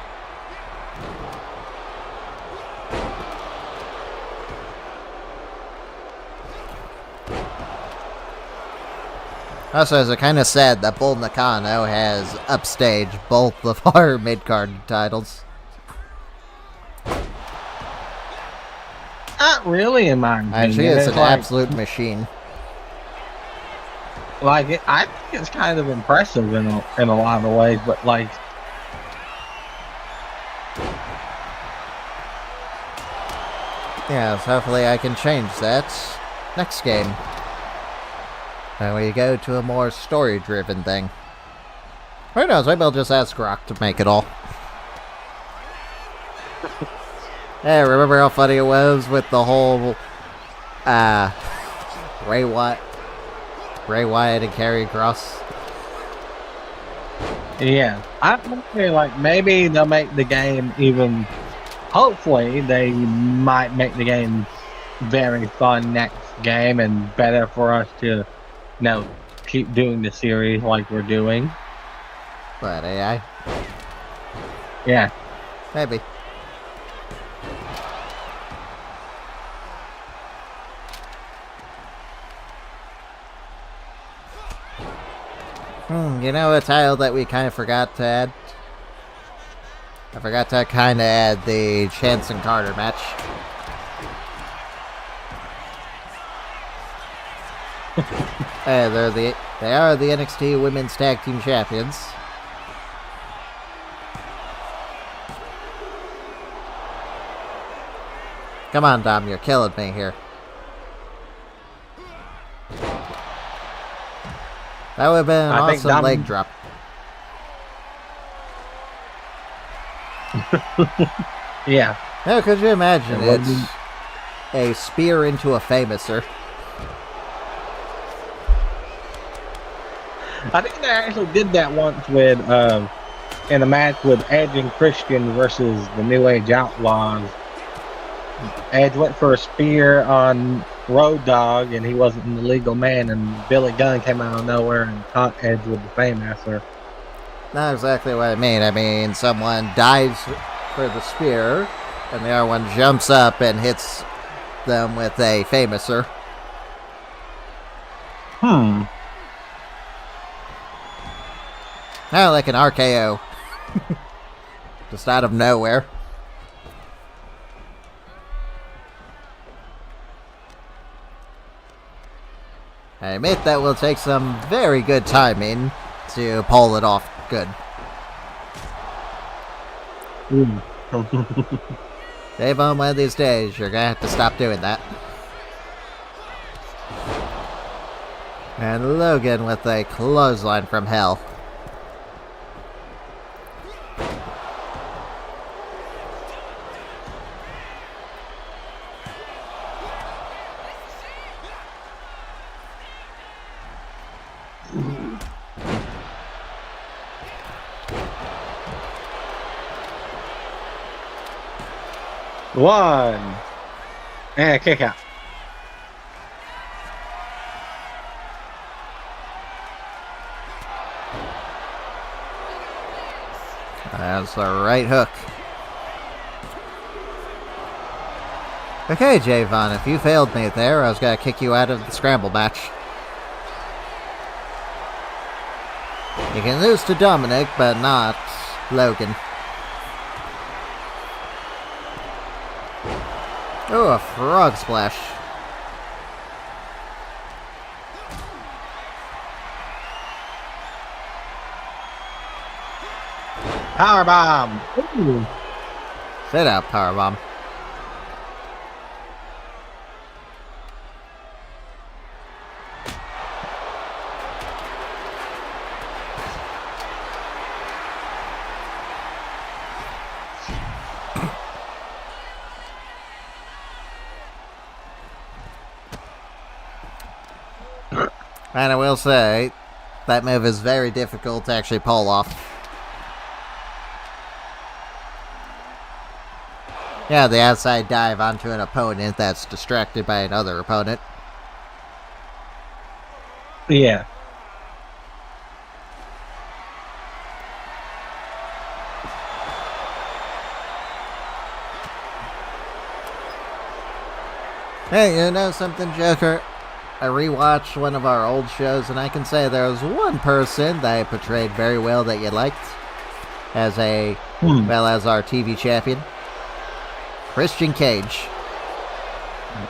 Also, it's kind of sad that Bull Nakano has upstaged both of our mid-card titles. Not really, in my opinion. And she is an absolute machine. Like, I think it's kind of impressive in a lot of ways, but like, Yes, hopefully I can change that next game. And we go to a more story-driven thing. Who knows, maybe I'll just ask Rock to make it all. Hey, remember how funny it was with the whole, Ray Wyatt and Karrion Kross? Yeah, I feel like maybe they'll make the game even. Hopefully, they might make the game very fun next game and better for us to, keep doing the series like we're doing. But AI? Yeah. Maybe. You know a title that we kind of forgot to add? I forgot to kind of add the Chance and Carter match. Hey, they are the NXT Women's Tag Team Champions. Come on, Dom, you're killing me here. That would have been an awesome leg drop. Yeah. Now, could you imagine it's a spear into a famouser? I think they actually did that once with, in a match with Edge and Christian versus the New Age Outlaws. Edge went for a spear on Road Dogg, and he wasn't an illegal man, and Billy Gunn came out of nowhere and caught Edge with the Famouser. Not exactly what I mean. I mean, someone dives for the spear, and the other one jumps up and hits them with a Famouser. Kind of like an RKO. Just out of nowhere. I admit that will take some very good timing to pull it off good. Dave, on one of these days, you're gonna have to stop doing that. And Logan with a clothesline from hell. One. And a kick out. That's the right hook. Okay, Javon, if you failed me there, I was gonna kick you out of the scramble match. You can lose to Dominic, but not Logan. Oh, a frog splash. Powerbomb. Ooh. Sit out, powerbomb. And I will say, that move is very difficult to actually pull off. Yeah, the outside dive onto an opponent that's distracted by another opponent. Yeah. Hey, you know something, Joker? I rewatched one of our old shows, and I can say there was one person that I portrayed very well that you liked as as our TV champion. Christian Cage.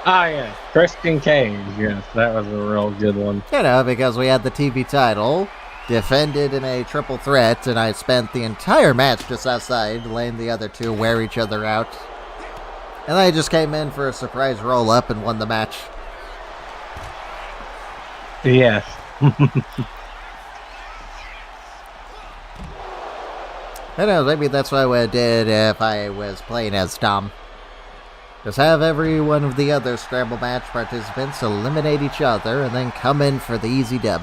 Ah, yeah. Christian Cage. Yes, that was a real good one. You know, because we had the TV title, defended in a triple threat, and I spent the entire match just outside, letting the other two wear each other out. And they just came in for a surprise roll-up and won the match. Yes. Who knows, maybe that's what I would have did if I was playing as Dom. Just have every one of the other Scramble match participants eliminate each other and then come in for the easy dub.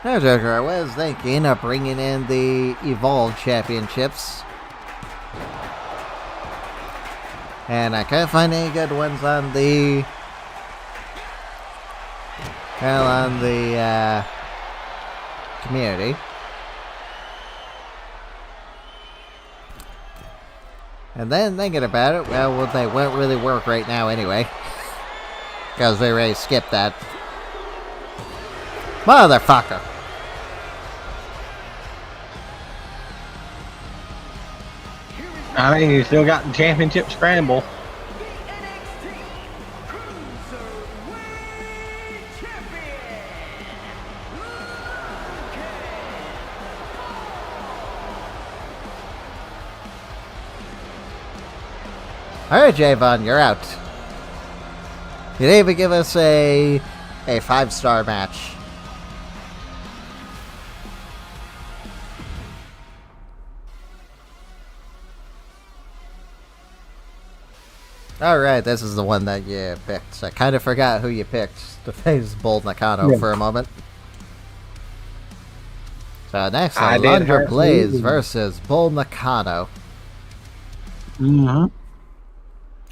Now, Joker, I was thinking of bringing in the Evolve Championships. And I couldn't find any good ones on the... well, on the, community. And then thinking about it, well, they won't really work right now anyway. Because we already skipped that. Motherfucker! I mean, you still got the championship scramble. The NXT Cruiserweight Champion. Alright, Javon, you're out. You didn't even give us a 5-star match. Alright, this is the one that you picked. I kind of forgot who you picked to face Bull Nakano for a moment. So next, Alundra Blaze versus Bull Nakano. Mm-hmm.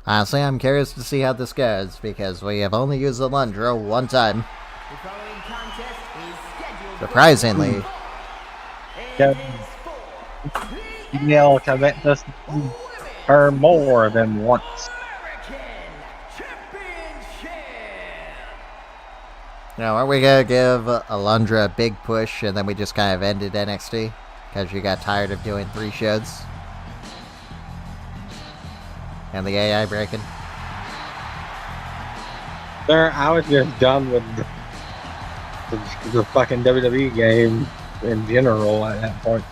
Honestly, I'm curious to see how this goes, because we have only used Alundra one time. The following contest is scheduled Surprisingly. Email commit us her more than once. American Championship. Now, aren't we gonna give Alundra a big push, and then we just kind of ended NXT? Because you got tired of doing 3 shows? And the AI breaking? Sir, I was just done with the fucking WWE game in general at that point.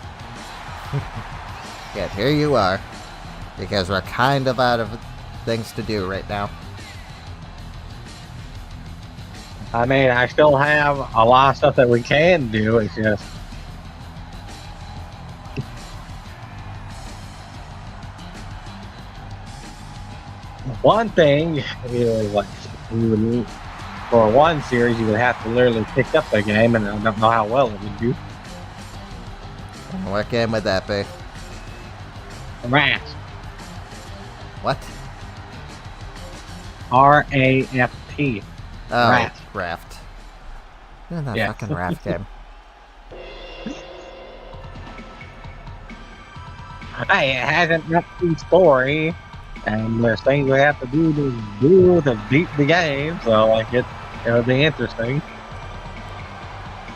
Yet here you are. Because we're kind of out of things to do right now. I mean, I still have a lot of stuff that we can do. It's just one thing is like you would, for one series, you would have to literally pick up the game, and I don't know how well it would do. What game would that be? Raft. What? RAFT. Oh, Raft. Raft. Doing that Yeah. fucking Raft game. Hey, it has an upbeat story, and there's things we have to do to beat the game, so like it'll be interesting.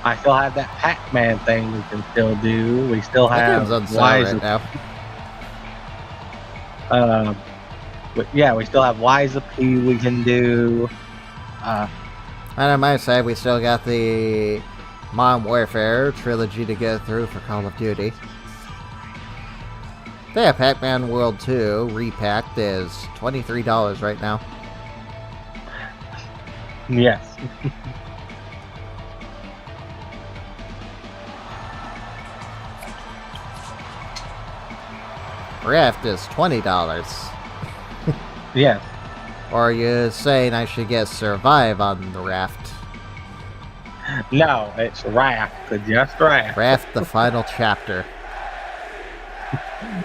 I still have that Pac-Man thing we can still do. We still That have game's on sale Liza. right now. But yeah, we still have Liza P we can do. And on my side, we still got the Modern Warfare trilogy to go through for Call of Duty. Yeah, Pac-Man World 2 repacked is $23 right now. Yes. Raft is $20. Yes. Or are you saying I should get Survive on the Raft? No, it's Raft. Just Raft. Raft the final chapter.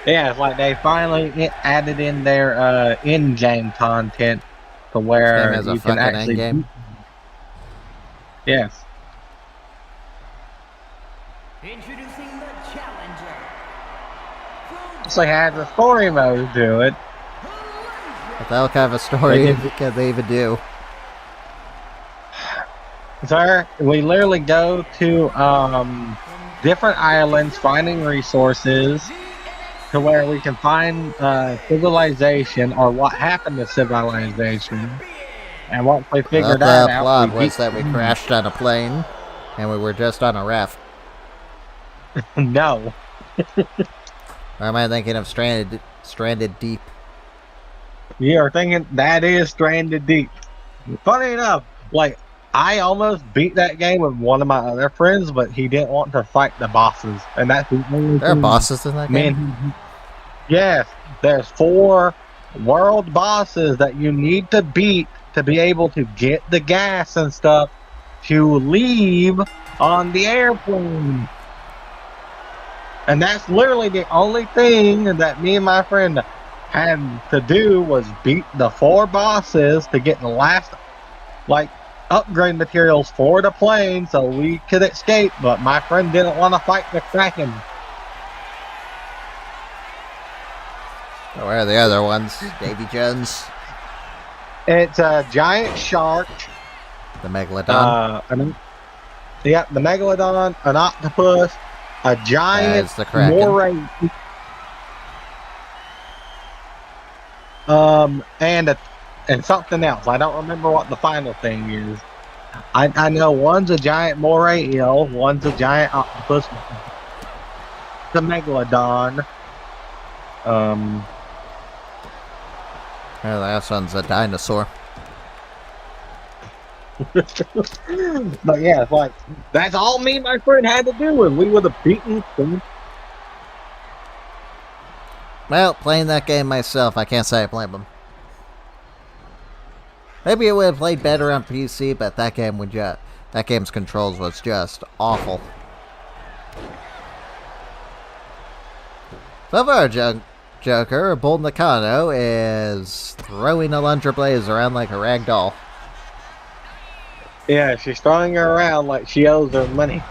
Yeah, it's like they finally added in their in-game content to where Same as a you can fucking actually. endgame. Yes. Introducing the challenger. It's like it has a story mode to it. What the hell kind of a story can they even do? Sir, we literally go to different islands finding resources to where we can find civilization or what happened to civilization And once we I figured thought that the out, plot we was that we crashed on a plane, and we were just on a raft. No. Or am I thinking of Stranded Deep? You are thinking that is Stranded Deep. Funny enough, like, I almost beat that game with one of my other friends, but he didn't want to fight the bosses. And that's the only There are thing. bosses in that game? Man, yes, there's 4 world bosses that you need to beat to be able to get the gas and stuff to leave on the airplane. And that's literally the only thing that me and my friend had to do was beat the 4 bosses to get the last, like, upgrade materials for the plane so we could escape. But my friend didn't want to fight the Kraken. Where are the other ones? Davy Jones? It's a giant shark. The Megalodon? The Megalodon, an octopus, a giant the Kraken. moray, and something else. I don't remember what the final thing is. I know one's a giant moray eel, one's a giant octopus, the Megalodon. The last one's a dinosaur. But yeah, it's like, that's all me and my friend had to do, and we would have beaten them. Well, playing that game myself, I can't say I blame them. Maybe it would have played better on PC, but that game's controls was just awful. So far, Joker, Bull Nakano, is throwing Alundra Blaze around like a rag doll. Yeah, she's throwing her around like she owes her money.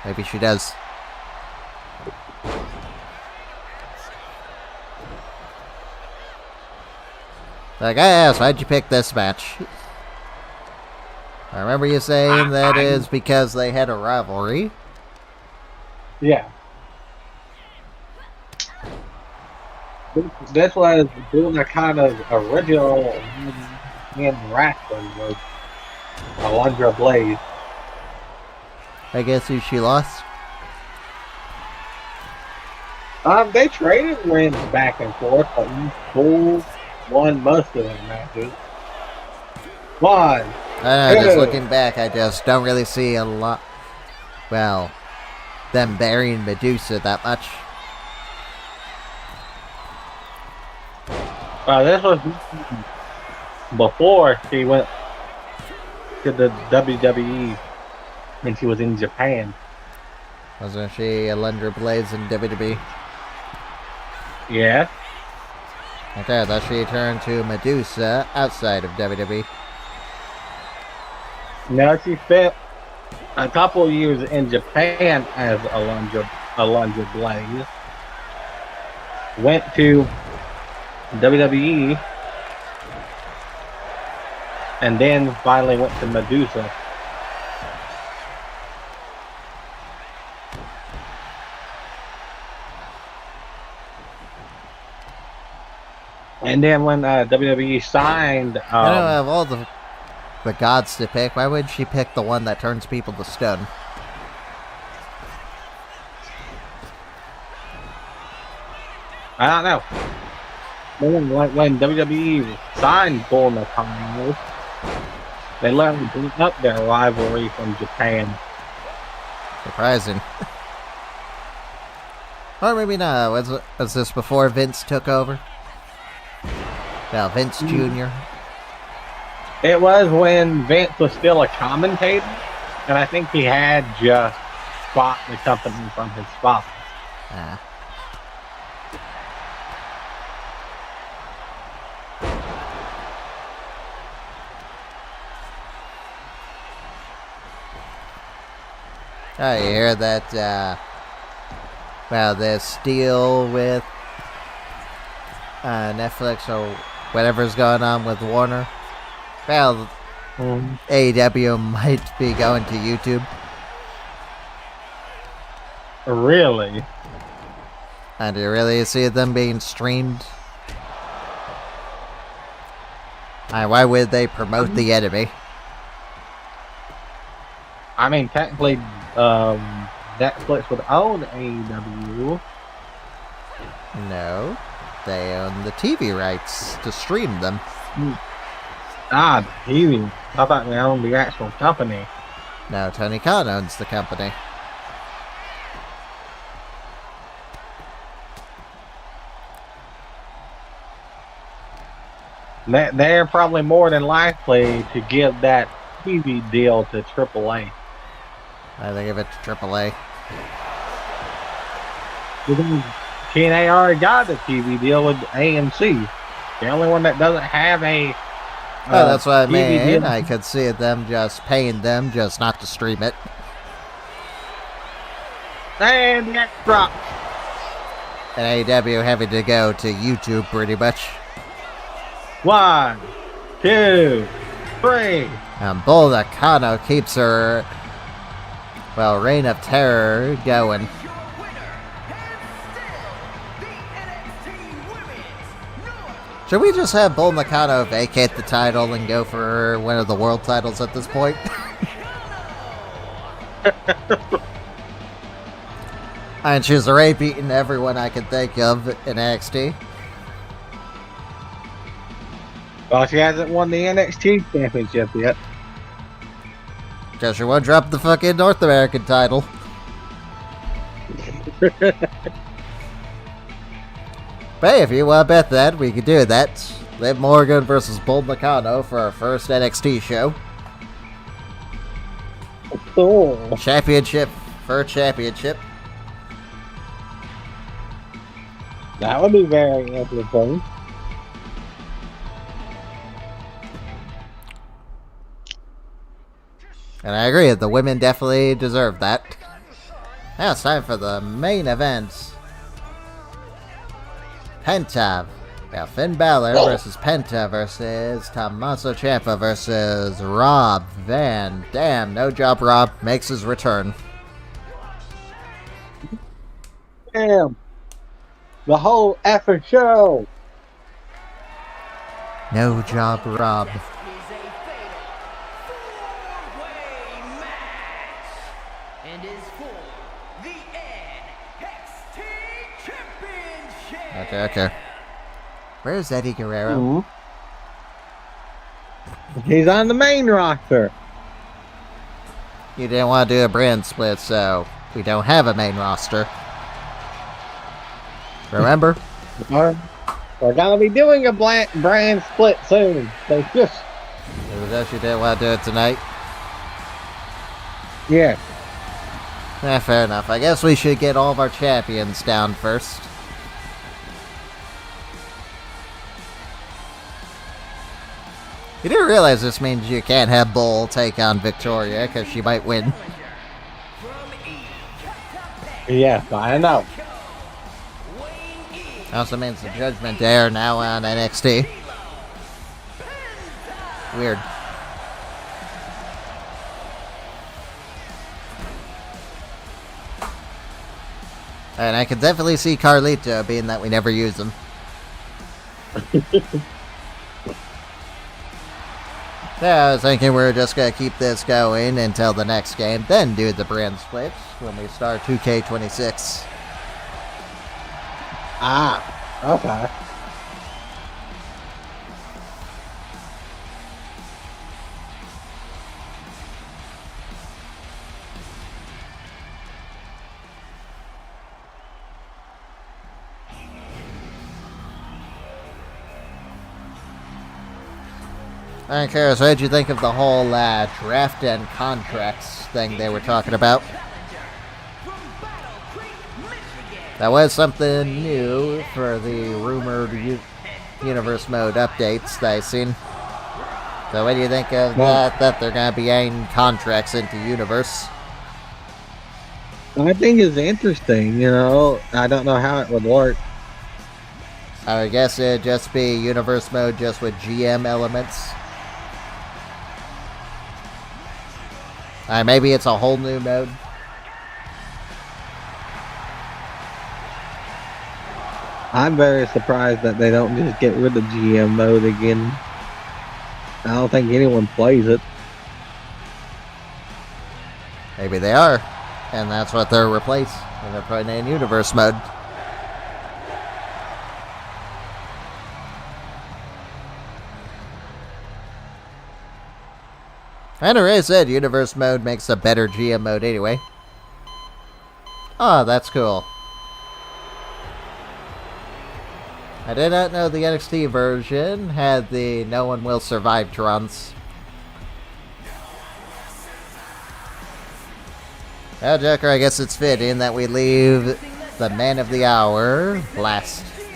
Maybe she does. Like, I asked, why'd you pick this match? I remember you saying that is because they had a rivalry. Yeah. This was Bull Nakano's original in wrestling was Alundra Blaze. I guess who she lost? They traded wins back and forth, but Bull won most of them matches. One. I don't know, just Two. looking back, I just don't really see a lot, well, them burying Medusa that much. This was before she went to the WWE when she was in Japan. Wasn't she Alundra Blaze in WWE? Yeah. Okay, I thought she turned to Medusa outside of WWE. Now she spent a couple years in Japan as Alundra Blaze. Went to WWE, and then finally went to Medusa. And then when WWE signed, I don't have all the gods to pick. Why would she pick the one that turns people to stone? I don't know. When WWE signed Bull Nakano, they let them bring up their rivalry from Japan. Surprising. Or maybe not. Was this before Vince took over? Well, Vince Jr. It was when Vince was still a commentator, and I think he had just bought the company from his father. Ah. Oh, you hear that, well, this deal with Netflix or whatever's going on with Warner? Well, AEW might be going to YouTube. Really? And do you really see them being streamed? Why would they promote the enemy? I mean, technically, Netflix would own AEW. No. They own the TV rights to stream them. TV. I thought they owned the actual company. No, Tony Khan owns the company. They're probably more than likely to give that TV deal to AAA. They give it to AAA. Because TNA already got the TV deal with AMC. The only one that doesn't have a That's what I TV mean. deal. I could see them just paying them just not to stream it. And the X drop. And AEW having to go to YouTube pretty much. 1, 2, 3. Bull Nakano keeps her, reign of terror going. Your winner and still the NXT Women's North Should we just have Bull Nakano vacate the title and go for one of the world titles at this point? And she's already beaten everyone I can think of in NXT. Well, she hasn't won the NXT championship yet. Just she won't drop the fucking North American title. But hey, if you want to bet that, we could do that. Liv Morgan versus Bull Nakano for our first NXT show. Cool. Championship for championship. That would be very interesting. And I agree, the women definitely deserve that. Now it's time for the main event. Penta. Finn Balor versus Penta versus Tommaso Ciampa versus Rob Van Dam. No job Rob makes his return. Damn. The whole effing show. No job Rob. is a fatal four-way match and is for the NXT Championship. Okay. Where's Eddie Guerrero? He's on the main roster. You didn't want to do a brand split, so we don't have a main roster. Remember? We're gonna be doing a brand split soon. So just It was just you didn't want to do it tonight. yeah. Fair enough. I guess we should get all of our champions down first. You do realize this means you can't have Bull take on Victoria, because she might win. Yeah, I know. Also means the Judgment Day are now on NXT. Weird. And I can definitely see Carlito, being that we never use him. Yeah, I was thinking we were just going to keep this going until the next game, then do the brand splits when we start 2K26. Okay. Alright, Karis, what did you think of the whole draft and contracts thing they were talking about? That was something new for the rumored Universe Mode updates that I've seen. So what do you think of that they're going to be adding contracts into Universe? I think it's interesting, I don't know how it would work. I guess it'd just be Universe Mode just with GM elements. Maybe it's a whole new mode. I'm very surprised that they don't just get rid of GM mode again. I don't think anyone plays it. Maybe they are, and that's what they're replaced, and they're putting in universe mode. And already said universe mode makes a better GM mode anyway. Oh, that's cool. I did not know the NXT version had the No One Will Survive trons. Well, Joker, I guess it's fitting that we leave the Man of the Hour last. From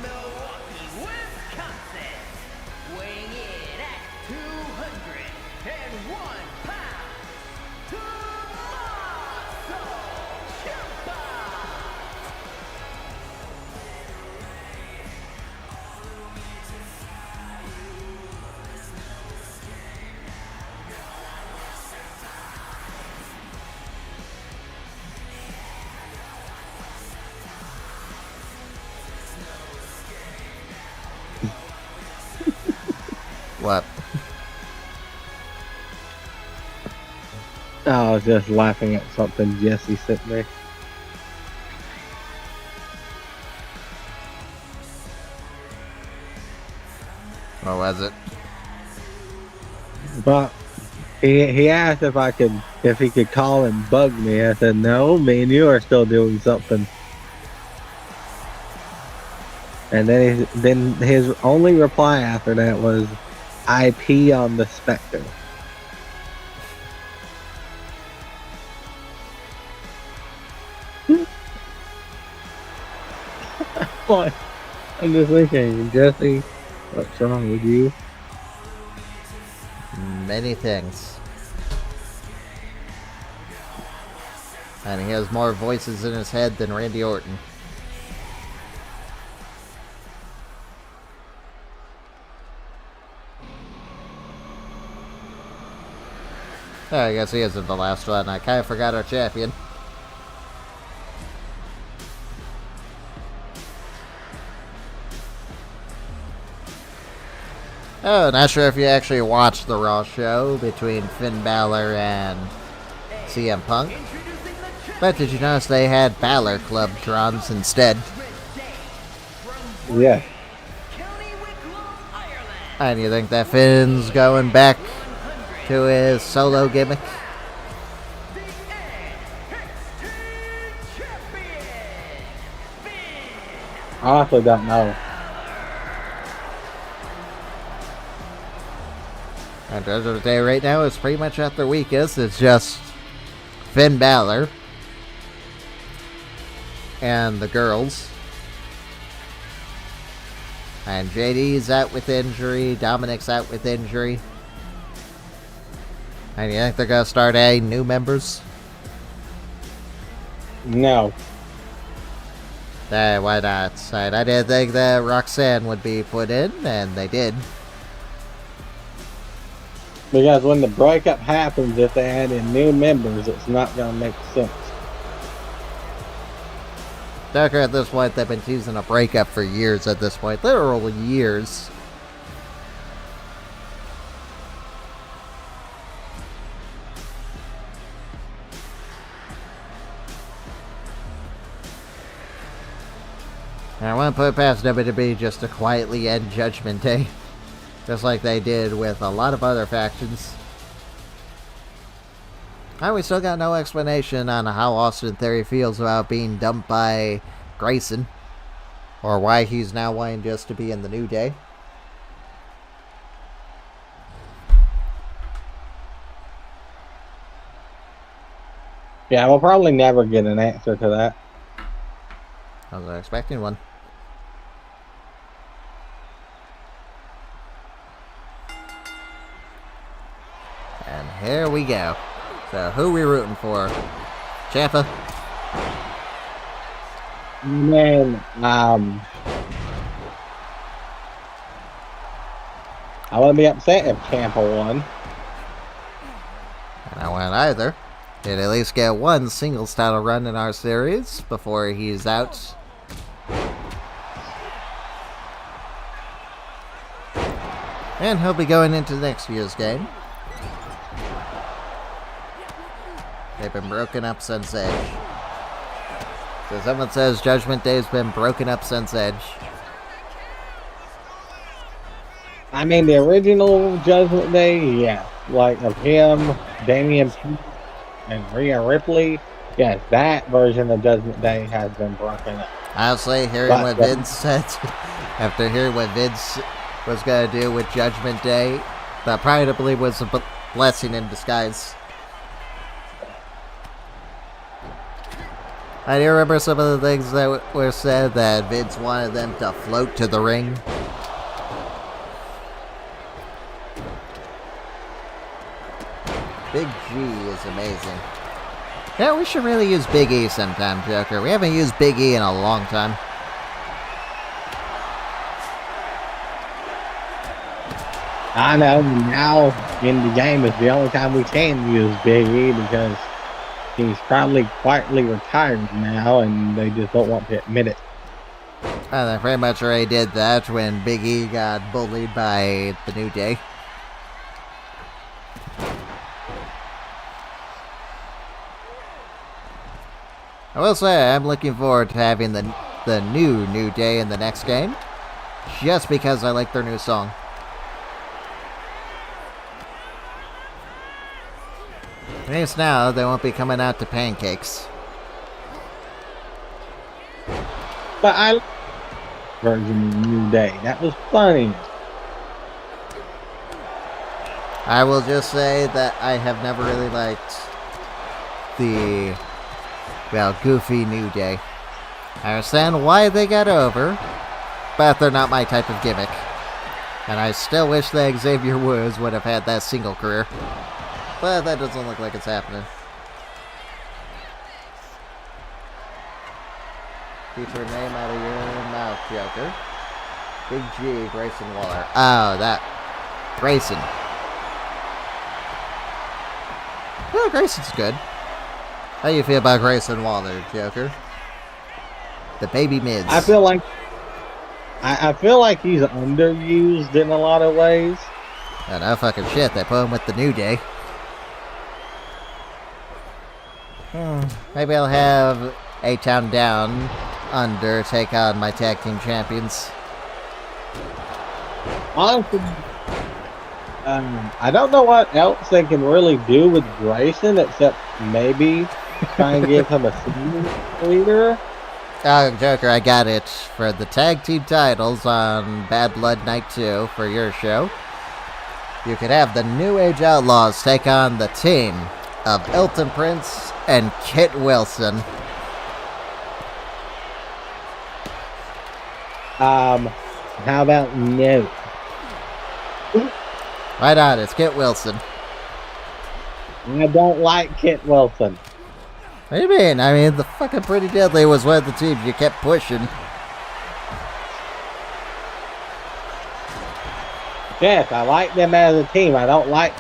Milwaukee, Wisconsin, weighing in at 201 pounds, Tommaso Ciampa. What? I was just laughing at something Jesse sent me. What was it? But he asked if he could call and bug me. I said no, me and you are still doing something. And then his only reply after that was, "I pee on the Spectre." What? I'm just thinking, Jesse, what's wrong with you? Many things. And he has more voices in his head than Randy Orton. Oh, I guess he isn't the last one. I kind of forgot our champion. Oh, not sure if you actually watched the Raw show between Finn Balor and CM Punk. But did you notice they had Balor Club trons instead? Yeah. And you think that Finn's going back to his solo gimmick? I honestly don't know. And as of the day right now, it's pretty much at their weakest. It's just Finn Balor and the girls. And JD's out with injury. Dominic's out with injury. And you think they're going to start adding new members? No. Why not? And I didn't think that Roxanne would be put in, and they did. Because when the breakup happens, if they add in new members, it's not going to make sense. Tucker, at this point, they've been teasing a breakup for years at this point. Literal years. And I want to put it past WWE just to quietly end Judgment Day. Just like they did with a lot of other factions. And we still got no explanation on how Austin Theory feels about being dumped by Grayson. Or why he's now wanting just to be in the New Day. Yeah, we'll probably never get an answer to that. I was expecting one. And here we go. So, who we rooting for? Ciampa? Man, I wouldn't be upset if Ciampa won. And I won't either. He'd at least get one singles title run in our series before he's out. And he'll be going into next year's game. They've been broken up since Edge. So someone says Judgment Day's been broken up since Edge. I mean, the original Judgment Day, yeah. Like, of him, Damian Priest, and Rhea Ripley. Yes, that version of Judgment Day has been broken up. Honestly, hearing what Vince said, after hearing what Vince was going to do with Judgment Day, that probably was a blessing in disguise. I do remember some of the things that were said, that Vince wanted them to float to the ring. Big G is amazing. Yeah, we should really use Big E sometime, Joker. We haven't used Big E in a long time. I know, now in the game is the only time we can use Big E because he's probably quietly retired now and they just don't want to admit it. They pretty much already did that when Big E got bullied by the New Day. I will say, I'm looking forward to having the New Day in the next game, just because I like their new song. At least now, they won't be coming out to pancakes. But I version of New Day. That was funny. I will just say that I have never really liked the, well, goofy New Day. I understand why they got over, but they're not my type of gimmick. And I still wish that Xavier Woods would have had that single career. But that doesn't look like it's happening. Keep her name out of your mouth, Joker. Big G, Grayson Waller. Oh, that. Grayson. Well, Grayson's good. How do you feel about Grayson Waller, Joker? The baby mids. I feel like he's underused in a lot of ways. Oh, no fucking shit. They put him with the New Day. Maybe I'll have A-Town Down Under take on my tag team champions. Honestly, I don't know what else they can really do with Grayson except maybe try and give him a senior leader. Oh, Joker, I got it. For the tag team titles on Bad Blood Night 2 for your show, you could have the New Age Outlaws take on the team of Elton Prince and Kit Wilson. How about no? Right on, it's Kit Wilson. I don't like Kit Wilson. What do you mean? I mean, the fucking Pretty Deadly was one of the teams you kept pushing. Yes, I like them as a team. I don't like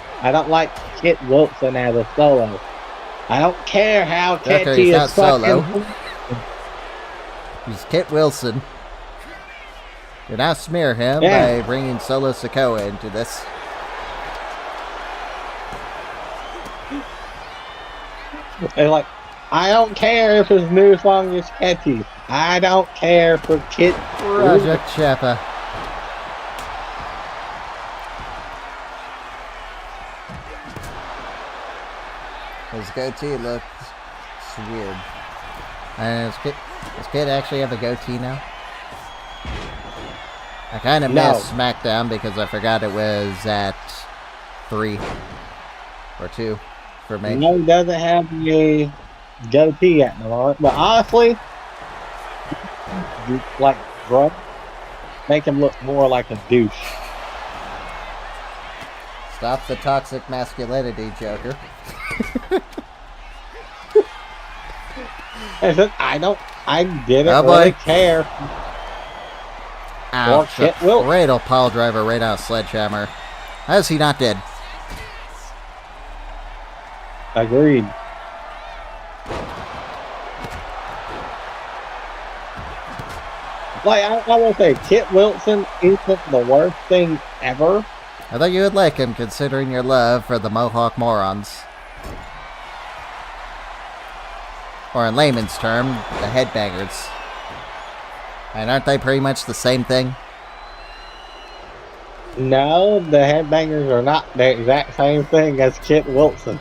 Kit Wilson as a solo. I don't care how Joker, catchy he's his not solo. fucking. He's Kit Wilson. Do not smear him Yeah. by bringing Solo Sikoa into this. And like, I don't care if his new song is catchy. I don't care for Kit. Project Chappa. His goatee looks weird. Does Kid actually have a goatee now? I kind of No. missed SmackDown because I forgot it was at 3 or 2 for me. No, he doesn't have a goatee at the moment. But honestly, like, bro, make him look more like a douche. Stop the toxic masculinity, Joker. I said, I didn't Oh, really boy. care. Ouch. Kit Wilson. Great old pile driver right out of Sledgehammer. How is he not dead? Agreed. Like, I will say, Kit Wilson isn't the worst thing ever. I thought you would like him, considering your love for the Mohawk morons. Or in layman's term, the headbangers. And aren't they pretty much the same thing? No, the headbangers are not the exact same thing as Kit Wilson.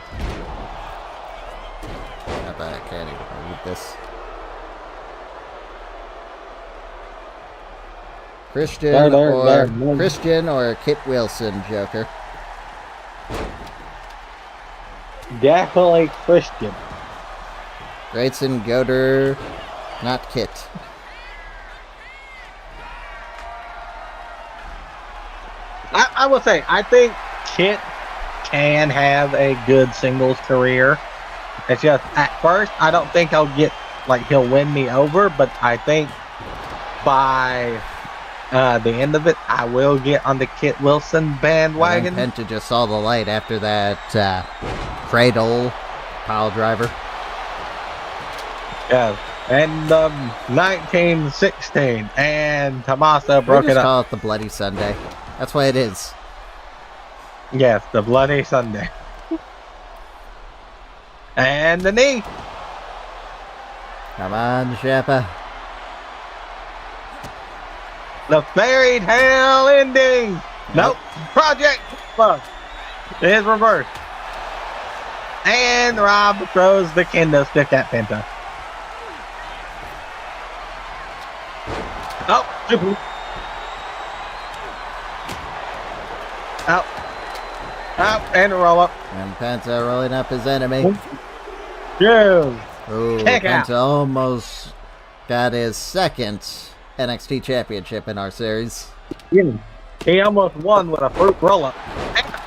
I can't even read this. Christian or Kit Wilson, Joker? Definitely Christian. Grayson, Goder, not Kit. I will say, I think Kit can have a good singles career. It's just, at first, I don't think he'll win me over, but I think by the end of it, I will get on the Kit Wilson bandwagon. Penta just saw the light after that cradle pile driver. Yeah, and 1916, and Tommaso broke it up. Call it the Bloody Sunday. That's what it is. Yes, the Bloody Sunday. And the knee. Come on, Ciampa. The fairy tale ending. Nope. Project Bug is reversed. And Rob throws the kendo stick at Penta. Oh, super. Out. Out and a roll up. And Penta rolling up his enemy. Two. Ooh, Kick Penta out. almost got his second NXT championship in our series. He almost won with a fruit roll up.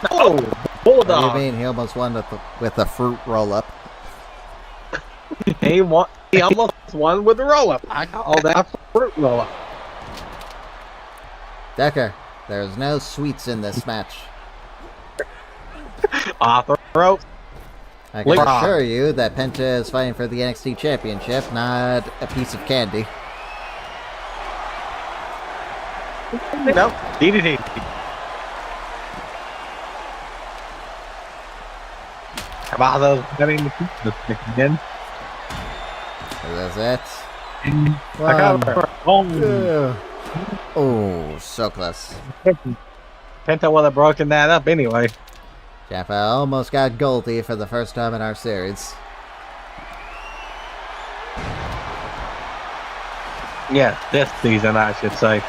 Oh, What bulldog. do you mean he almost won with a fruit roll up? He almost won with the roll up. I call that a fruit roll up. Decker, there's no sweets in this match. Off the rope. I can Look. assure you that Penta is fighting for the NXT championship, not a piece of candy. Nope. DDT. Tommaso's getting the pizza stick again. Is that it? I got her. Oh, so close. Penta would have broken that up anyway. Ciampa almost got Goldie for the first time in our series. Yeah, this season I should say.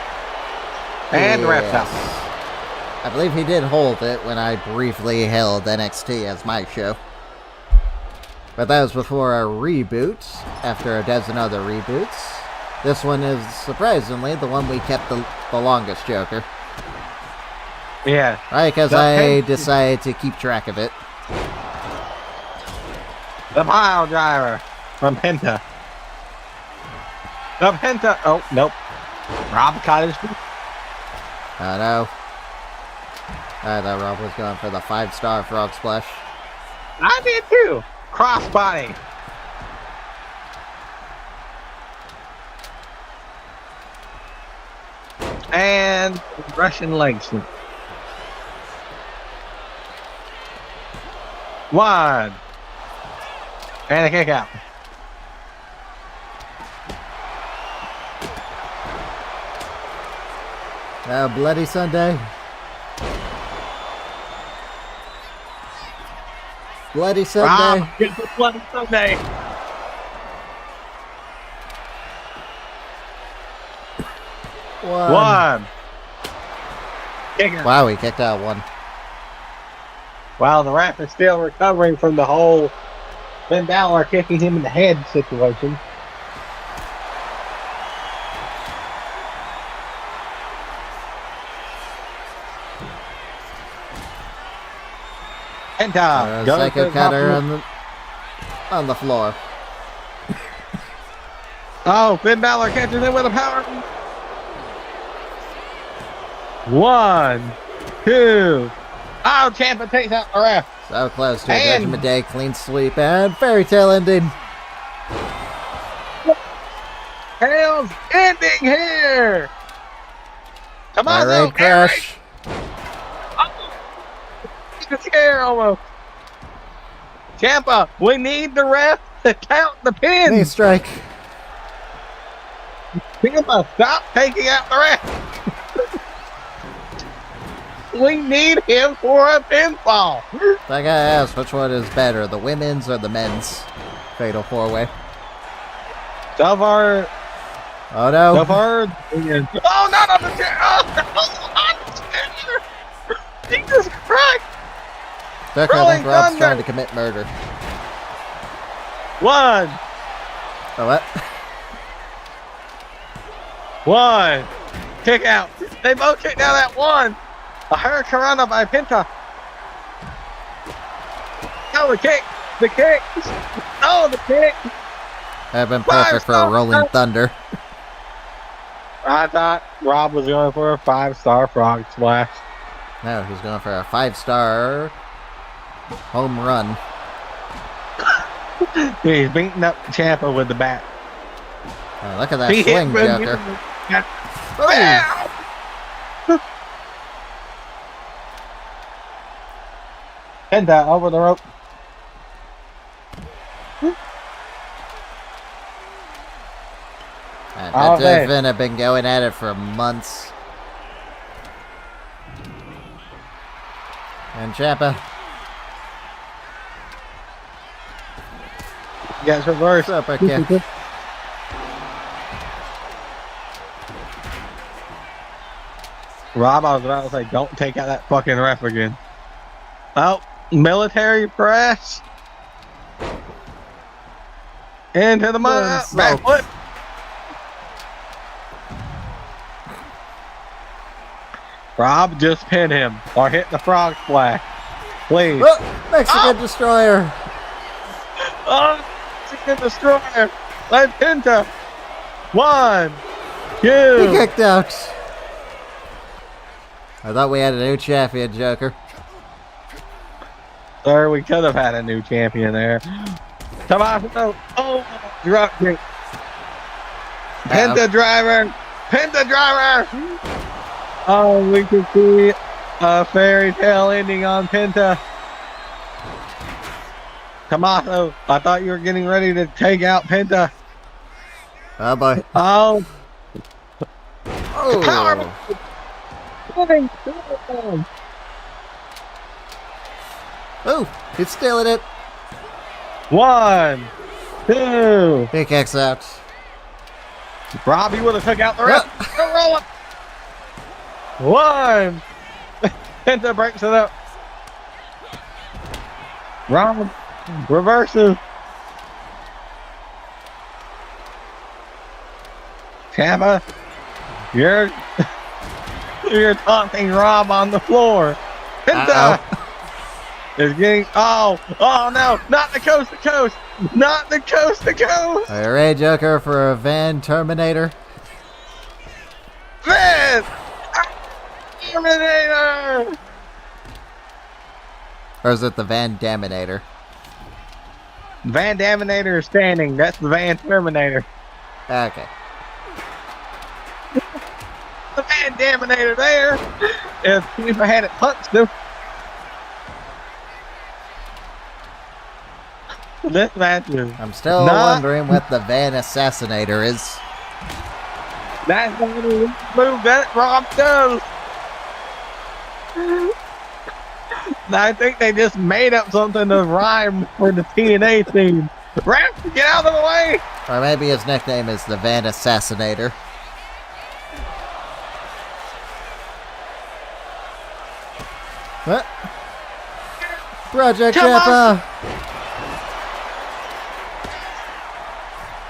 And wrapped up. I believe he did hold it when I briefly held NXT as my show. But that was before a reboot, after a dozen other reboots. This one is, surprisingly, the one we kept the longest, Joker. Yeah. Right, because I decided to keep track of it. The pile driver from Penta. The Penta. Oh, nope. Rob caught his. Oh no. I thought Rob was going for the 5-star frog splash. I did too. Crossbody. And Russian leg sweep. One. And a kick out. Bloody Sunday. Bloody Sunday. Rob gets the Bloody Sunday. One. Kick out. Wow, he kicked out one. While the ref is still recovering from the whole Finn Balor kicking him in the head situation. Penta goes Psycho to the cutter top. on the floor. Oh, Finn Balor catches him with a power. 1, 2. Oh, Ciampa takes out the ref. So close to a And- Judgment Day clean sweep and fairy tale ending. Tails ending here. Come on, Alright, Eric. Crash. Oh, the chair almost. Ciampa, we need the ref to count the Knee pin. strike. Ciampa, stop taking out the ref. We need him for a pinfall. I gotta ask, which one is better, the women's or the men's fatal 4-way? So far, Oh no. oh, not on the chair. Oh, on the chair. Jesus Christ. Tucker, I Rolling think Rob's Thunder. trying to commit murder. 1, Oh, what? 1. Kick out. They both kicked out at 1. A hurricanrana by Penta. Oh, the kick. The kick. Oh, the kick. That'd been perfect for a rolling thunder. I thought Rob was going for a 5-star frog splash. No, he's going for a 5-star home run. He's beating up Ciampa with the bat. Oh, look at that He hit swing, with- Joker. Oh. Oh. Penta over the rope. And Oh, Penta and man. Finn have been going at it for months. And Ciampa. Gets reversed. Super kick. Rob, I was about to say, don't take out that fucking ref again. Oh, military press. Into the mud. Boom, Back smoke. foot. Rob, just pin him or hit the frog splash. Please. Oh, Mexican Destroyer. Oh, Mexican Destroyer. Let Penta. 1, 2. He kicked out. I thought we had a new champion, Joker. Sir, we could have had a new champion there. Tommaso. Oh, drop kick. Penta driver. Penta driver. Oh, we can see a fairy tale ending on Penta. Tommaso, I thought you were getting ready to take out Penta. Oh boy. Oh, Oh. power. Oh, he's stealing it. 1, 2. He kicks out. Robbie would have took out the ref. Roll it. 1. Penta breaks it up. Rob reverses. Ciampa, you're taunting Rob on the floor. Penta is getting. Oh no! Not the coast to coast! Not the coast to coast! Are you ready, Joker, for a Van Terminator? Finn! Terminator! Or is it the Van Daminator? Van Daminator is standing. That's the Van Terminator. Okay. The Van Daminator there. If Ciampa had it punched him. This match is. I'm still Not- wondering what the Van Assassinator is. That's the only move that Rob does. I think they just made up something to rhyme for the TNA team. Ref, get out of the way! Or maybe his nickname is the Van Assassinator. What? Project Come on. Ciampa!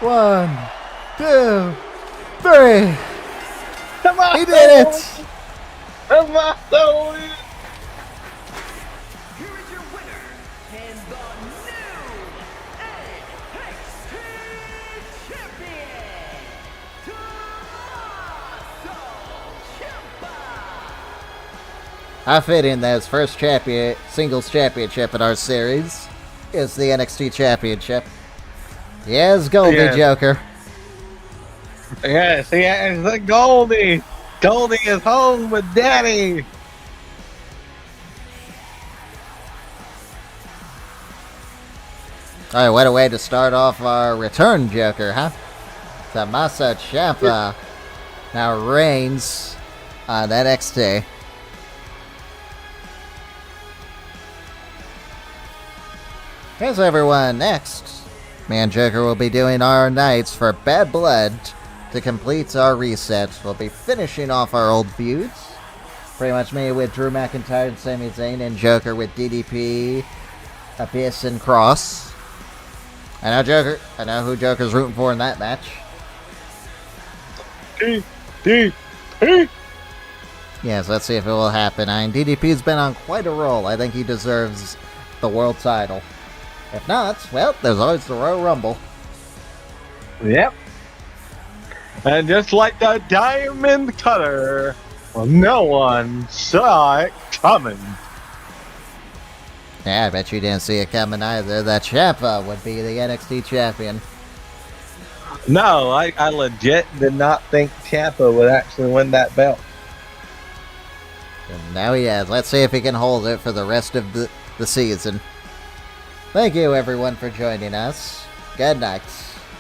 1, 2, 3! Come on! He did it! Come on! Here is your winner, and the new NXT champion, Tommaso Ciampa. I fit in that his first singles championship in our series is the NXT championship. Yes, Goldie Yeah. Joker. Yes, he has the Goldie. Goldie is home with Daddy. Alright, what a way to start off our return Joker, huh? Tommaso Ciampa now reigns on NXT. Here's everyone. Next, me and Joker will be doing our nights for Bad Blood to complete our reset. We'll be finishing off our old feuds. Pretty much me with Drew McIntyre and Sami Zayn, and Joker with DDP, Abyss, and Cross. I know who Joker's rooting for in that match. DDP. Yes, let's see if it will happen. I mean, DDP's been on quite a roll. I think he deserves the world title. If not, well, there's always the Royal Rumble. Yep. And just like the diamond cutter, well, no one saw it coming. Yeah, I bet you didn't see it coming either. That Ciampa would be the NXT champion. No, I legit did not think Ciampa would actually win that belt. And now he has. Let's see if he can hold it for the rest of the season. Thank you, everyone, for joining us. Good night.